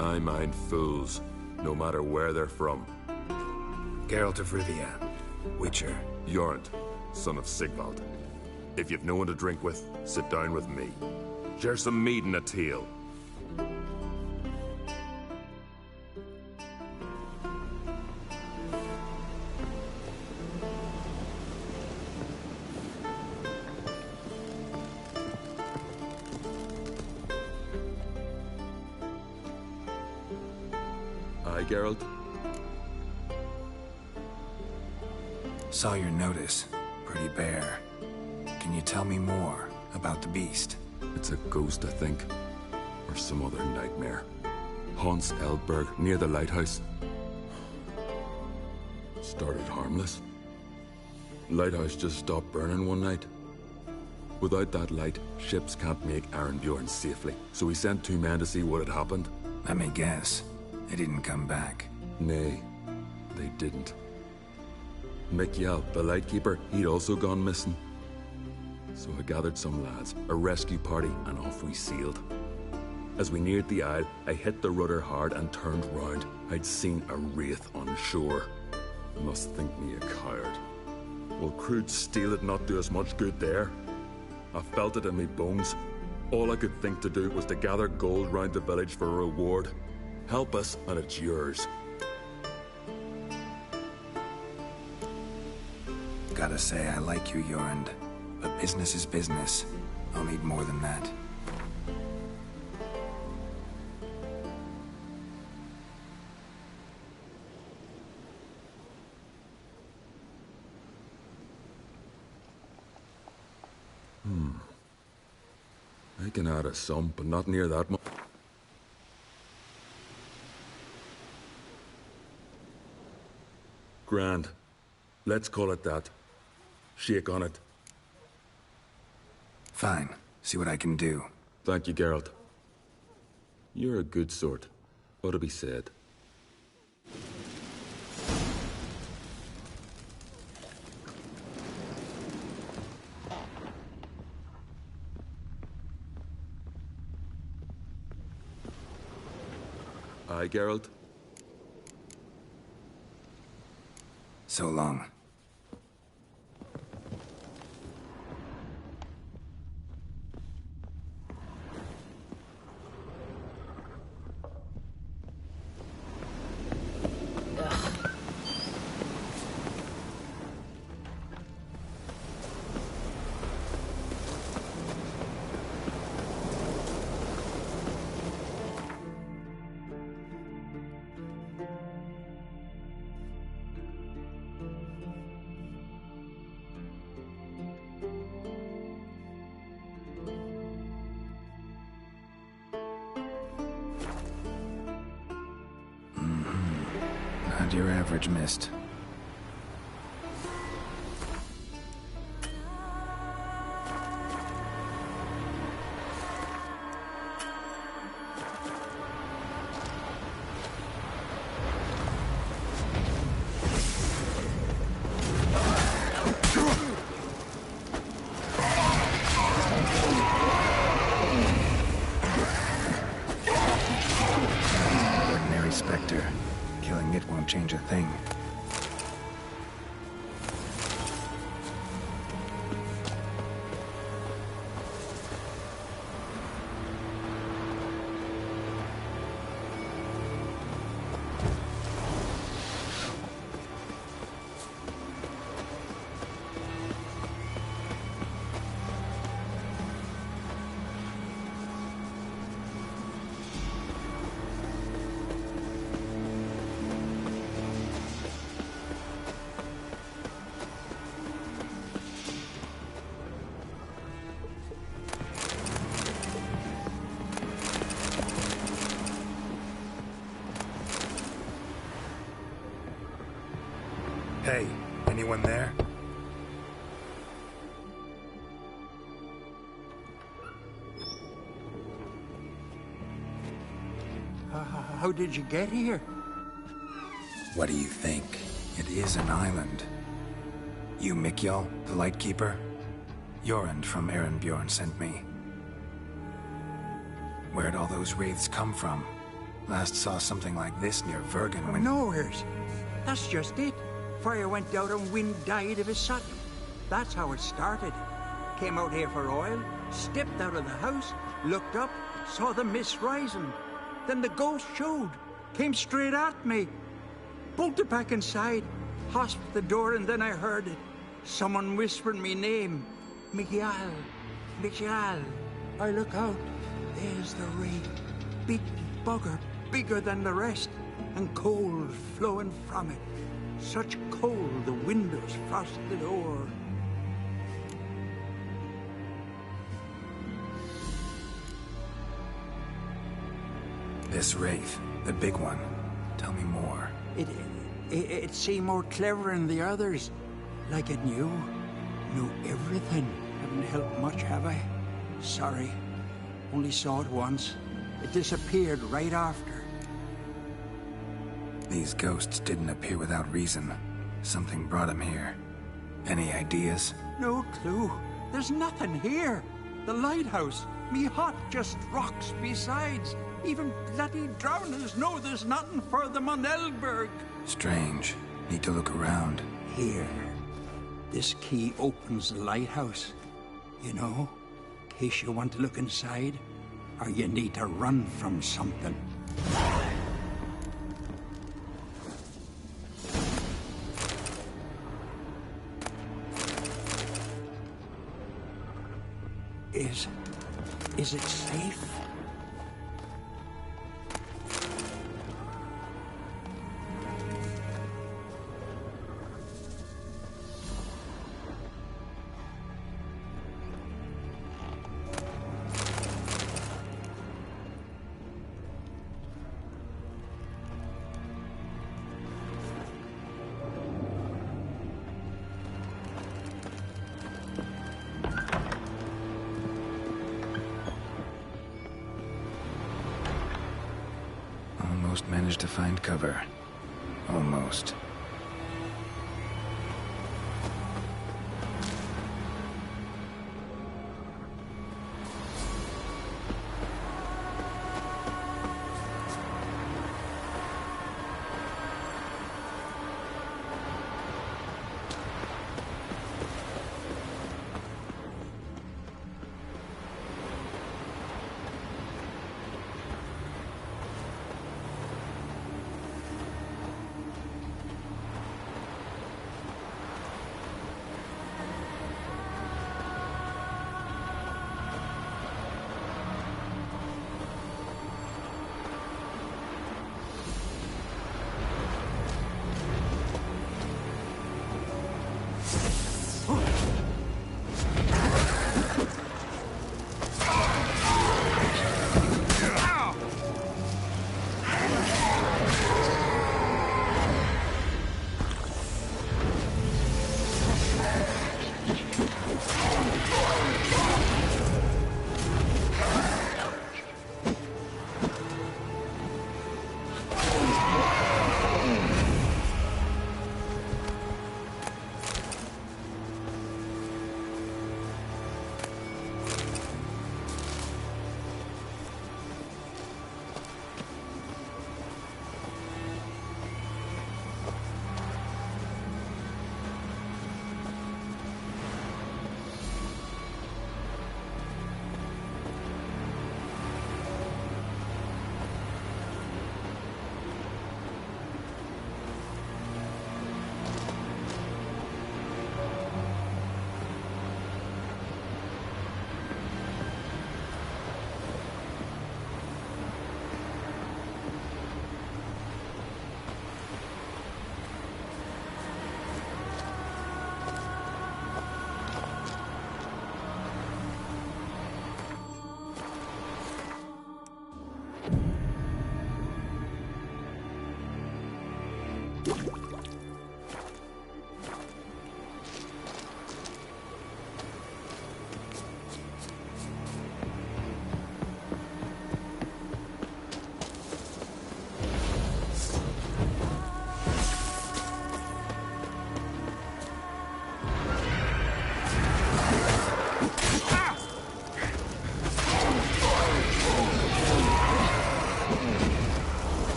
I mind fools, no matter where they're from. Geralt of Rivia, Witcher. Jorund, son of Sigvald. If you've no one to drink with, sit down with me. Share some mead and a tale. Aye, Geralt? Saw your notice. Pretty bare. Can you tell me more about the beast? It's a ghost, I think. Or some other nightmare. Haunts Eldberg, near the lighthouse. Started harmless. Lighthouse just stopped burning one night. Without that light, ships can't make Arenbjorn safely. So we sent 2 men to see what had happened. Let me guess. They didn't come back. Nay, they didn't. Mikjal, the lightkeeper, he'd also gone missing. So I gathered some lads, a rescue party, and off we sailed. As we neared the isle, I hit the rudder hard and turned round. I'd seen a wraith on shore. Must think me a coward. Will crude steel it not do us much good there? I felt it in me bones. All I could think to do was to gather gold round the village for a reward. Help us, and it's yours. Gotta say, I like you, Jorund. But business is business. I'll need more than that. I can add a sum, but not near that much. Grand. Let's call it that. Shake on it. Fine. See what I can do. Thank you, Geralt. You're a good sort. Ought to be said. Aye, Geralt? So long. Not your average mist. Ordinary specter. Killing it won't change a thing. Hey, anyone there? How did you get here? What do you think? It is an island. You Mikjal, the Lightkeeper? Jorund from Arenbjorn sent me. Where'd all those wraiths come from? Last saw something like this near Vergen when... Nowheres. That's just it. fire went out and Wynne died of his sudden. That's how it started. Came out here for oil, stepped out of the house, looked up, saw the mist rising. Then the ghost showed, came straight at me. Bolted back inside, hosped the door, and then I heard it. Someone whispering me name. Miguel. Miguel. I look out. There's the ring. Big bugger, bigger than the rest, and cold flowing from it. Such cold the windows frosted o'er. This wraith, the big one. Tell me more. It seemed more clever than the others. Like it knew everything. Haven't helped much, have I? Sorry. Only saw it once. It disappeared right after. These ghosts didn't appear without reason. Something brought them here. Any ideas? No clue. There's nothing here. The lighthouse. Me hut just rocks besides. Even bloody drowners know there's nothing for them on Elberg. Strange. Need to look around. Here. This key opens the lighthouse. You know, in case you want to look inside, or you need to run from something. Is it safe? Almost managed to find cover. Almost.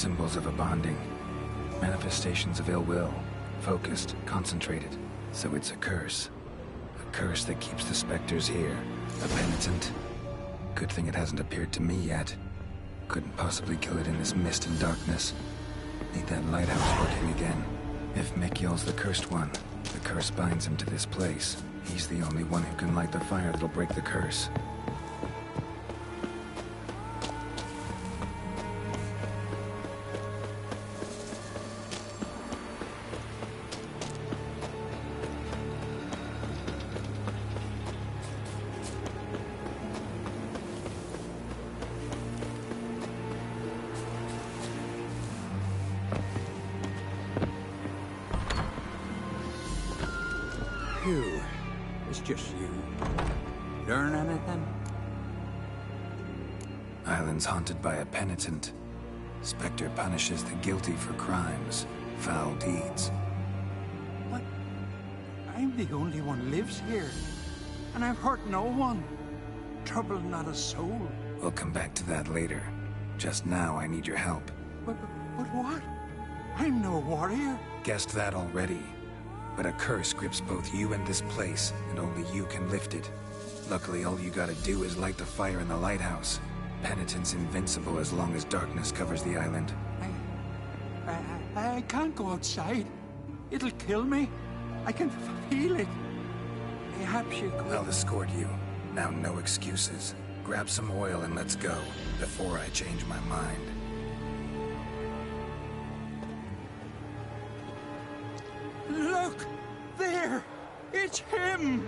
Symbols of a bonding. Manifestations of ill will. Focused, concentrated. So it's a curse. A curse that keeps the specters here. A penitent. Good thing it hasn't appeared to me yet. Couldn't possibly kill it in this mist and darkness. Need that lighthouse working again. If Mikyol's the cursed one, the curse binds him to this place. He's the only one who can light the fire that'll break the curse. Phew. It's just you. Learn anything? Island's haunted by a penitent. Spectre punishes the guilty for crimes, foul deeds. But I'm the only one lives here. And I've hurt no one. Troubled not a soul. We'll come back to that later. Just now, I need your help. But what? I'm no warrior. Guessed that already. But a curse grips both you and this place, and only you can lift it. Luckily, all you gotta do is light the fire in the lighthouse. Penitent's invincible as long as darkness covers the island. I can't go outside. It'll kill me. I can feel it. Perhaps you could... I'll escort you. Now, no excuses. Grab some oil and let's go, before I change my mind. Look! There! It's him!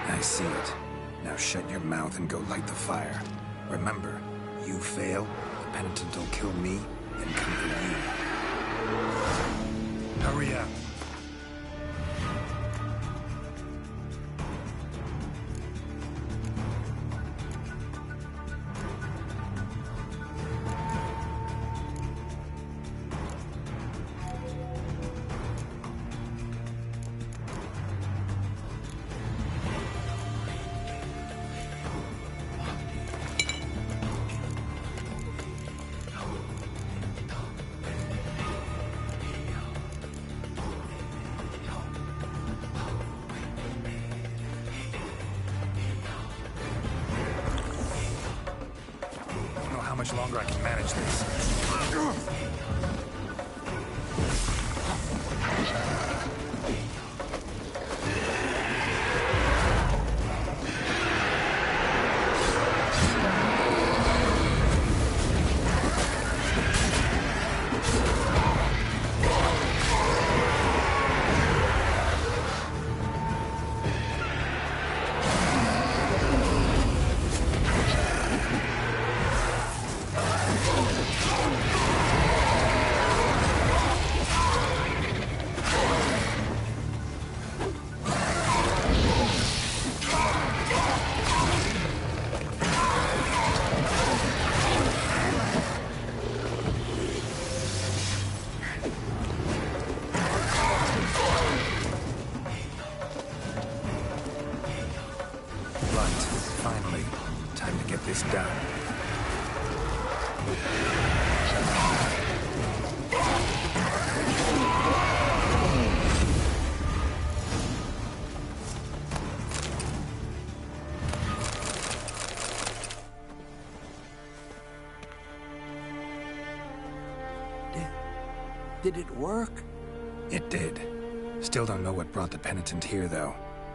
I see it. Now shut your mouth and go light the fire. Remember, you fail, the penitent will kill me and conquer you. Hurry up. How much longer I can manage this. Finally, time to get this done. Did it work? It did. Still don't know what brought the penitent here, though.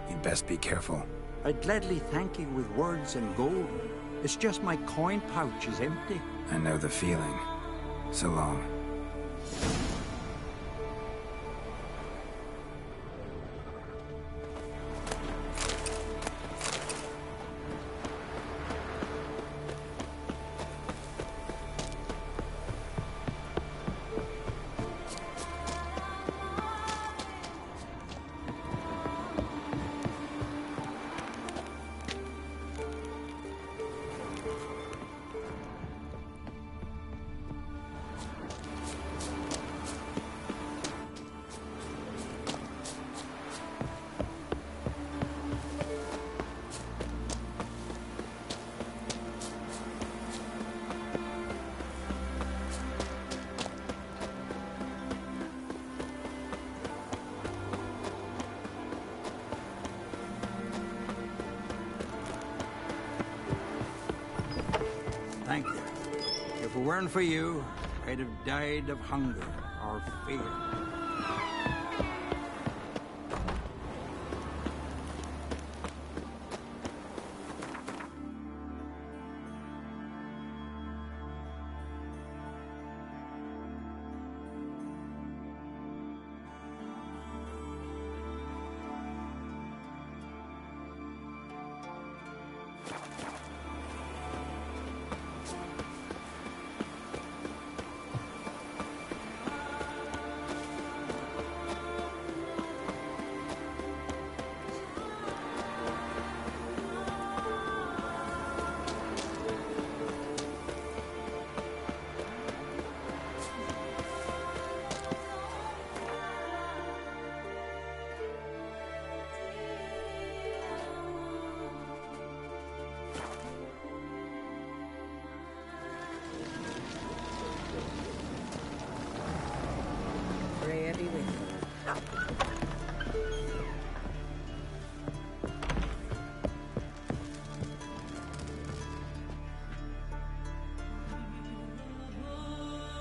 You'd best be careful. I'd gladly thank you with words and gold. It's just my coin pouch is empty. I know the feeling. So long. weren't for you, I'd have died of hunger or fear.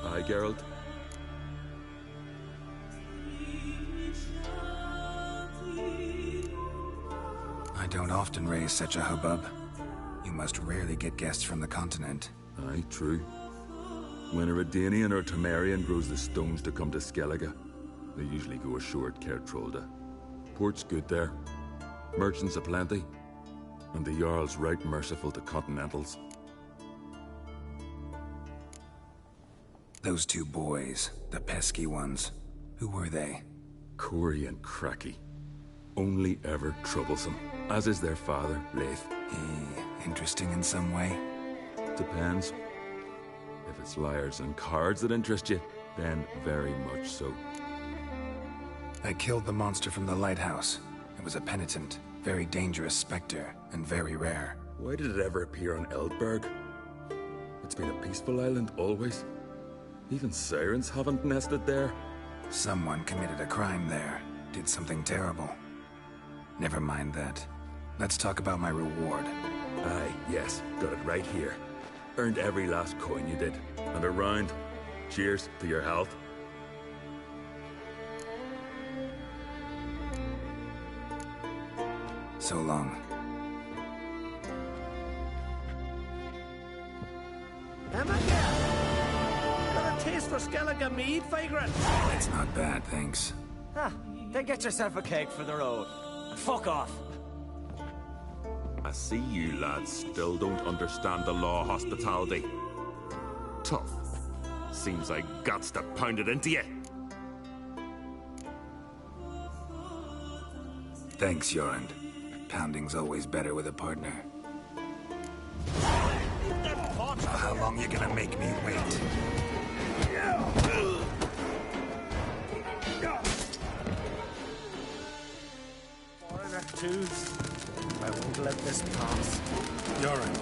Aye, Geralt. I don't often raise such a hubbub. You must rarely get guests from the continent. Aye, true. When a Redanian or Temerian grows the stones to come to Skellige, they usually go ashore at Cair Trolda. Port's good there. Merchants aplenty. And the Jarl's right merciful to continentals. Those two boys, the pesky ones, who were they? Corey and Cracky. Only ever troublesome, as is their father, Leith. He interesting in some way? Depends. If it's liars and cards that interest you, then very much so. I killed the monster from the lighthouse. It was a penitent, very dangerous specter, and very rare. Why did it ever appear on Eldberg? It's been a peaceful island always. Even sirens haven't nested there. Someone committed a crime there. Did something terrible. Never mind that. Let's talk about my reward. Aye, yes. Got it right here. Earned every last coin you did. And a round. Cheers to your health. So long. Got a taste for Skellige mead, vagrant? It's not bad, thanks. Ah, then get yourself a cake for the road. And fuck off. I see you lads still don't understand the law of hospitality. Tough. Seems like guts to pound it into you. Thanks, Jorund. Pounding's always better with a partner. How long you gonna make me wait? Foreigner too. I won't let this pass. Jorund.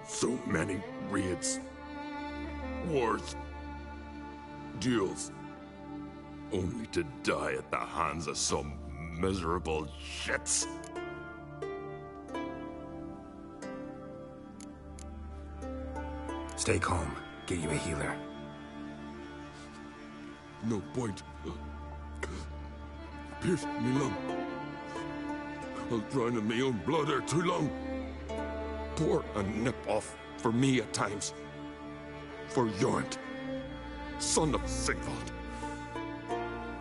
So many raids, wars, duels, only to die at the hands of some miserable shits. Stay calm. Get you a healer. No point. Pierce me lung. I'll drown in my own blood ere too long. Pour a nip off for me at times. For Jorund, son of Sigvald,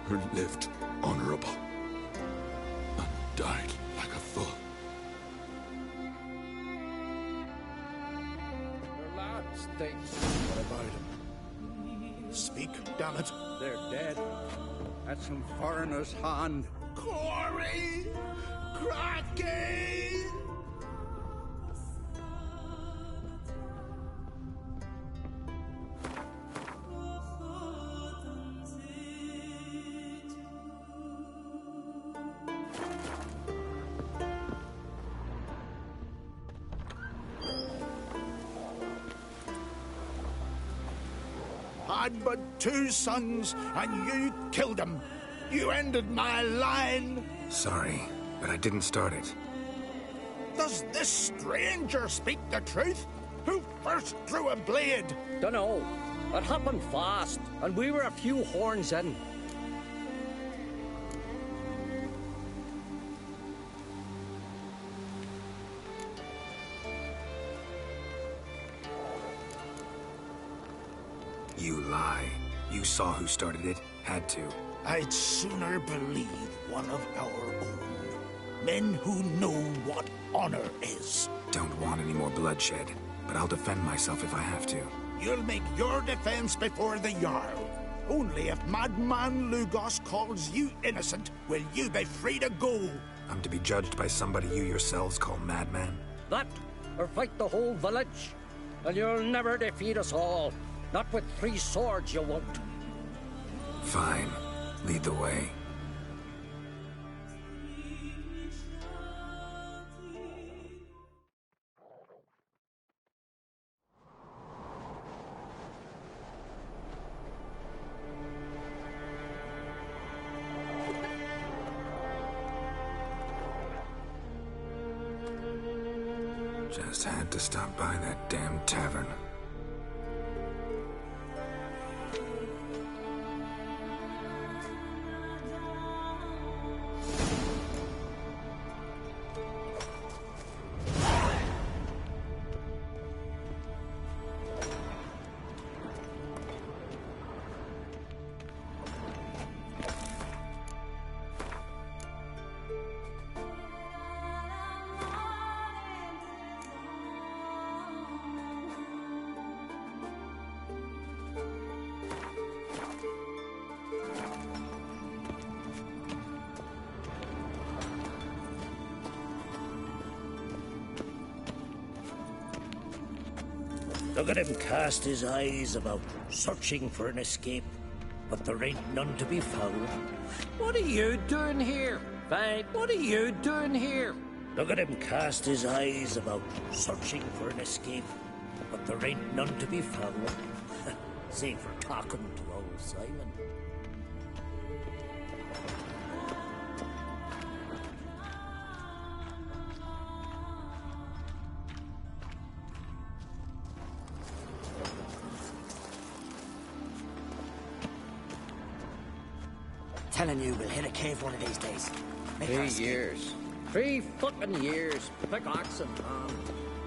who lived honorable and died like a fool. The lads, what about them? Speak, damn it. They're dead. At some foreigner's hand. Corey! Cracky! had but 2 sons, and you killed them. You ended my line. Sorry, but I didn't start it. Does this stranger speak the truth? Who first drew a blade? Dunno. It happened fast, and we were a few horns in. You lie. You saw who started it. Had to. I'd sooner believe one of our own. Men who know what honor is. Don't want any more bloodshed, but I'll defend myself if I have to. You'll make your defense before the Jarl. Only if Madman Lugos calls you innocent will you be free to go. I'm to be judged by somebody you yourselves call madman? That, or fight the whole village. And you'll never defeat us all. Not with 3 swords, you won't. Fine. Lead the way. Just had to stop by that damn tavern. Look at him cast his eyes about, searching for an escape. But there ain't none to be found. What are you doing here? Fine, what are you doing here? Look at him cast his eyes about, searching for an escape. But there ain't none to be found. Save for talking to old Simon. Telling you we'll hit a cave one of these days. Make 3 years. 3 fucking years. Pickaxe in hand.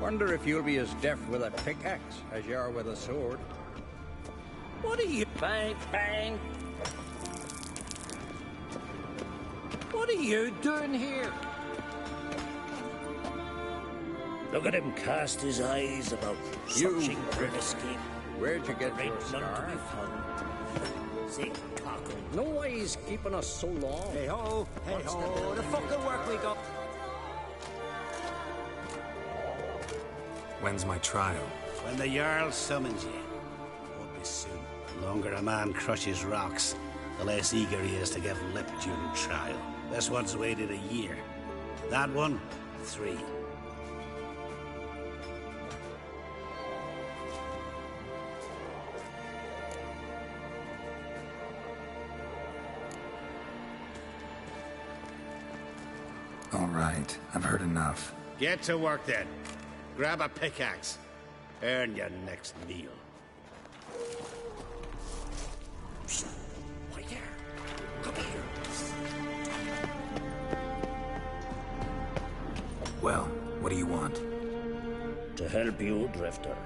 Wonder if you'll be as deft with a pickaxe as you are with a sword. What are you... Bang, bang. What are you doing here? Look at him cast his eyes about, searching for an escape. Where'd you get your none scar? to be found. See, talking. No way he's keeping us so long. Hey ho, the fucking work we got. When's my trial? When the Jarl summons you. Won't be soon. The longer a man crushes rocks, the less eager he is to give lip during trial. This one's waited a year. That one, 3. All right, I've heard enough. Get to work then. Grab a pickaxe. Earn your next meal. Right there. Come here. Well, what do you want? To help you, Drifter.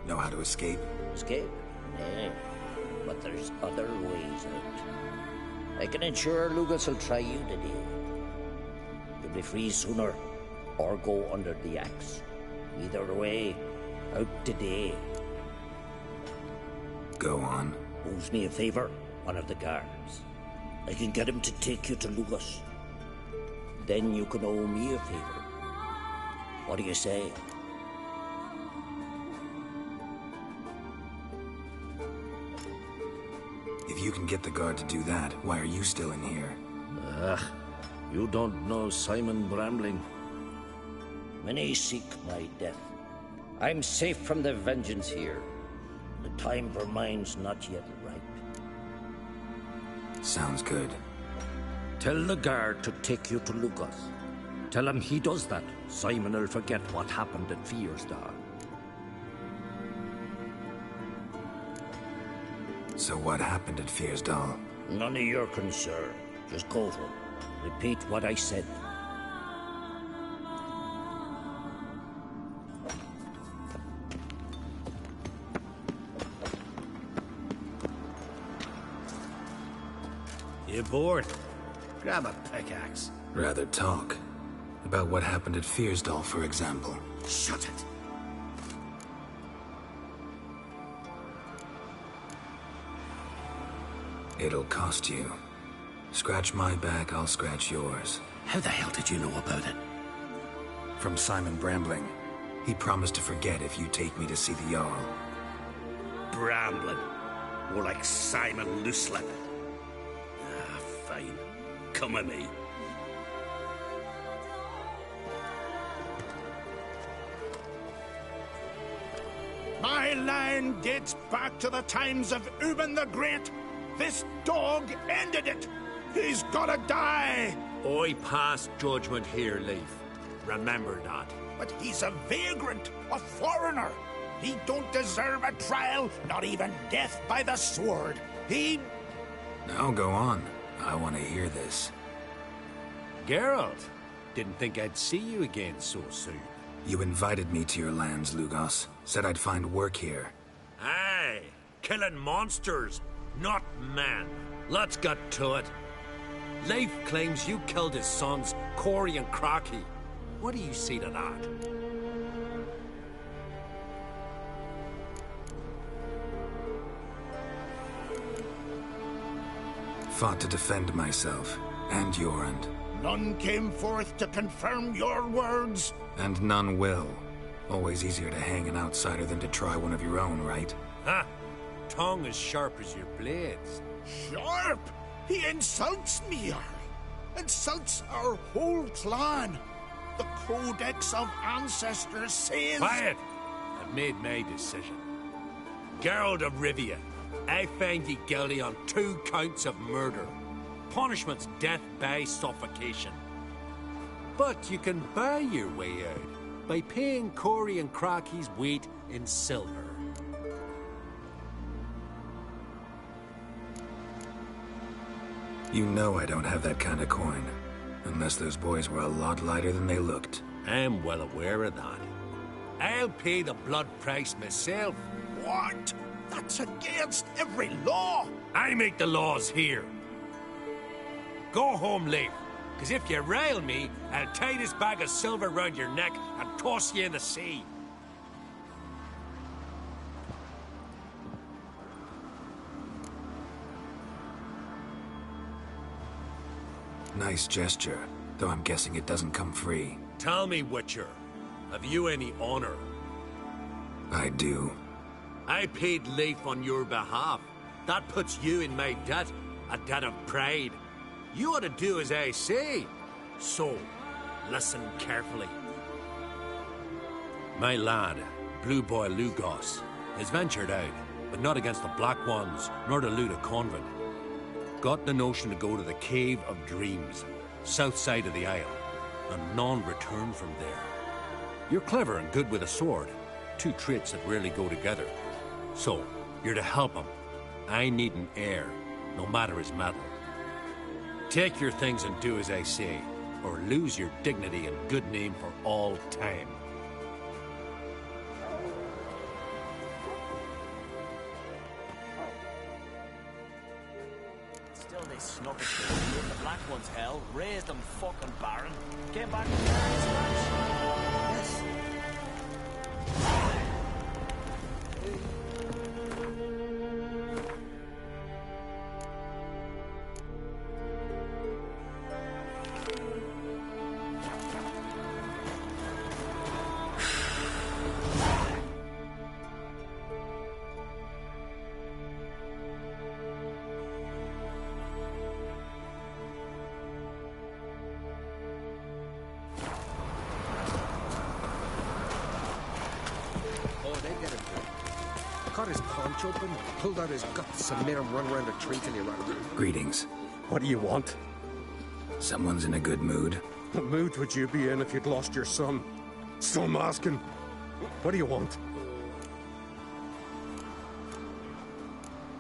Know how to escape? Escape? Nay. But there's other ways out. I can ensure Lugus will try you today. You'll be free sooner, or go under the axe. Either way, out today. Go on. Owes me a favor, one of the guards. I can get him to take you to Lugus. Then you can owe me a favor. What do you say? If you can get the guard to do that, why are you still in here? You don't know Simon Brambling. Many seek my death. I'm safe from the vengeance here. The time for mine's not yet ripe. Sounds good. Tell the guard to take you to Lugos. Tell him he does that, Simon will forget what happened at Fiersdal. So what happened at Fiersdal? None of your concern. Just go to him. Repeat what I said. You bored? Grab a pickaxe. Rather talk. About what happened at Fiersdal, for example. Shut it. It'll cost you. Scratch my back, I'll scratch yours. How the hell did you know about it? From Simon Brambling. He promised to forget if you take me to see the Jarl. Brambling. More like Simon Looselip. Ah, fine. Come with me. My line dates back to the times of Ubin the Great. This dog ended it. He's gotta die. I pass judgment here, Leif. Remember that. But he's a vagrant, a foreigner. He don't deserve a trial, not even death by the sword. He... Now go on. I want to hear this. Geralt, didn't think I'd see you again so soon. You invited me to your lands, Lugos. Said I'd find work here. Aye, killing monsters, not men. Let's get to it. Leif claims you killed his sons, Corey and Crocky. What do you see to that? Fought to defend myself, and Jorund. None came forth to confirm your words. And none will. Always easier to hang an outsider than to try one of your own, right? Ha! Tongue as sharp as your blades. Sharp? He insults me, Jarl. Insults our whole clan. The Codex of Ancestors says... Quiet! I've made my decision. Geralt of Rivia, I find ye guilty on 2 counts of murder. Punishment's death by suffocation. But you can buy your way out by paying Corey and Crocky's weight in silver. You know I don't have that kind of coin. Unless those boys were a lot lighter than they looked. I'm well aware of that. I'll pay the blood price myself. What? That's against every law. I make the laws here. Go home, Leif. Because if you rile me, I'll tie this bag of silver round your neck and toss you in the sea. Nice gesture, though I'm guessing it doesn't come free. Tell me, Witcher, have you any honor? I do. I paid Leif on your behalf. That puts you in my debt, a debt of pride. You ought to do as I say. So, listen carefully. My lad, Blue Boy Lugos, has ventured out, but not against the Black Ones, nor to loot a convent. Got the notion to go to the Cave of Dreams, south side of the Isle, and none return from there. You're clever and good with a sword, 2 traits that rarely go together. So, you're to help him. I need an heir, no matter his metal. Take your things and do as I say, or lose your dignity and good name for all time. Still they snuck it through. The Black Ones hell, raised them fucking barren. Came back with carrying scratch. Yes. got his paunch open, pulled out his guts, and made him run around the tree till he ran away. Greetings. What do you want? Someone's in a good mood. What mood would you be in if you'd lost your son? So I'm asking. What do you want?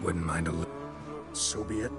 Wouldn't mind a little. So be it.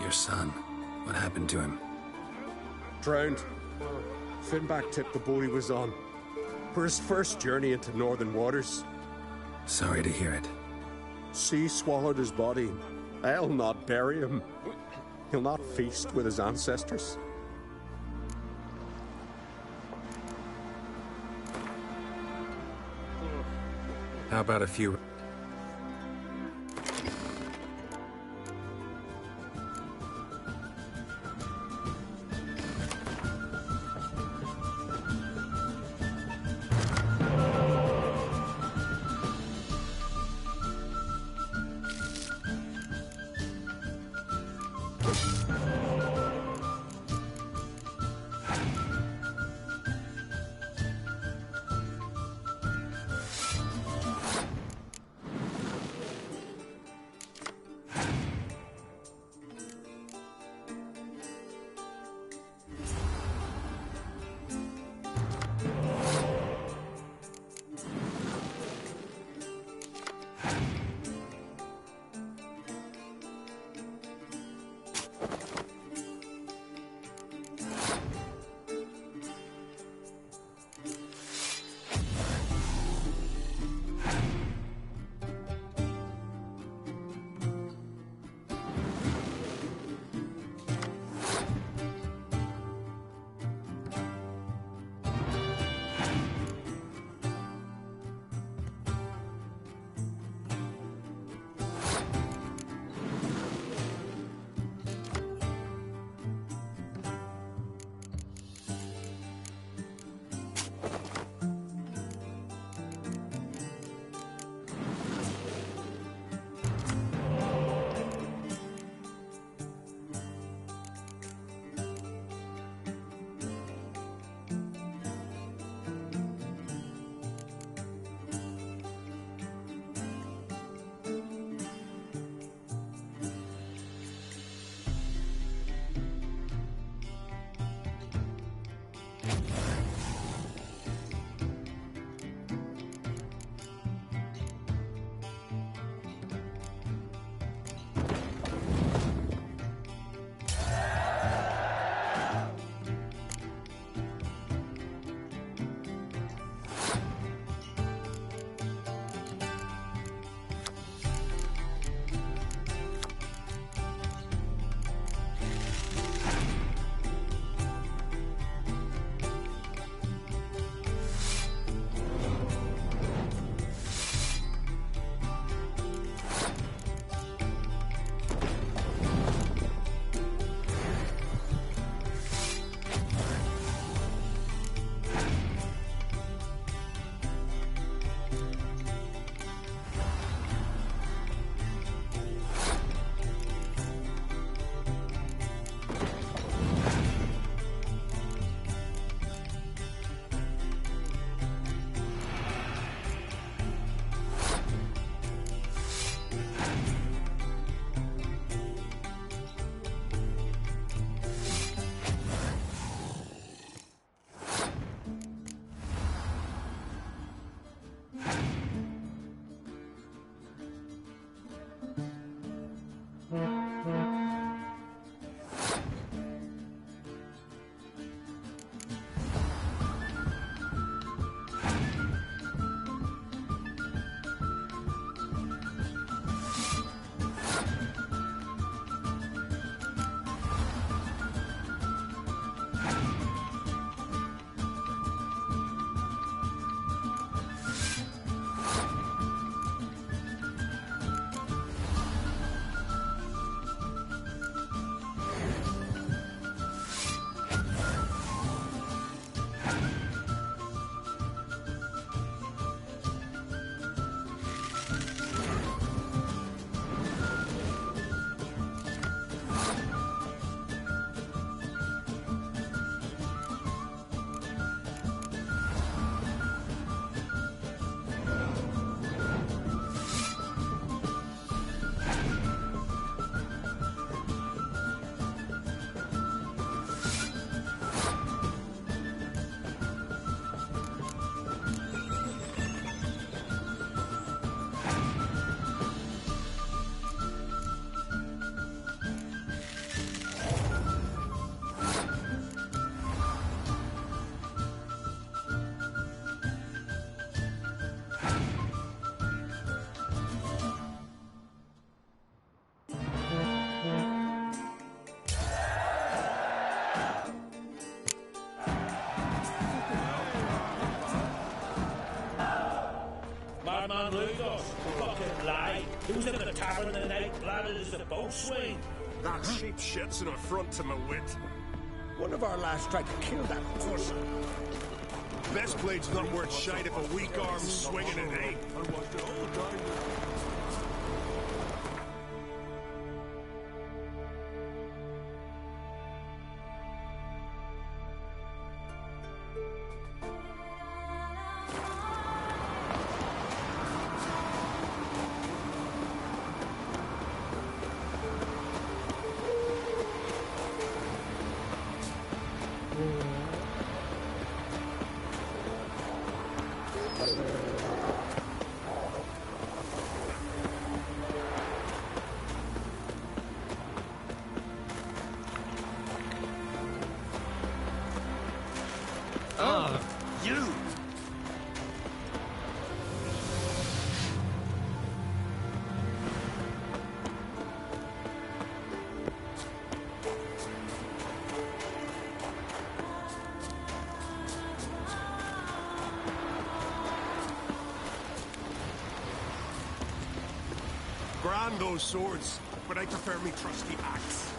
Your son. What happened to him? Drowned. Finback tipped the boat he was on. For his first journey into northern waters. Sorry to hear it. Sea swallowed his body. I'll not bury him. He'll not feast with his ancestors. How about a few... Who's at the tavern the night bladed as the boatswain? That sheep shit's an affront to my wit. One of our lads tried to kill that horse. Best blade's not worth shite if a weak arm's swinging it, eh? You! Grand those swords, but I prefer me trusty axe.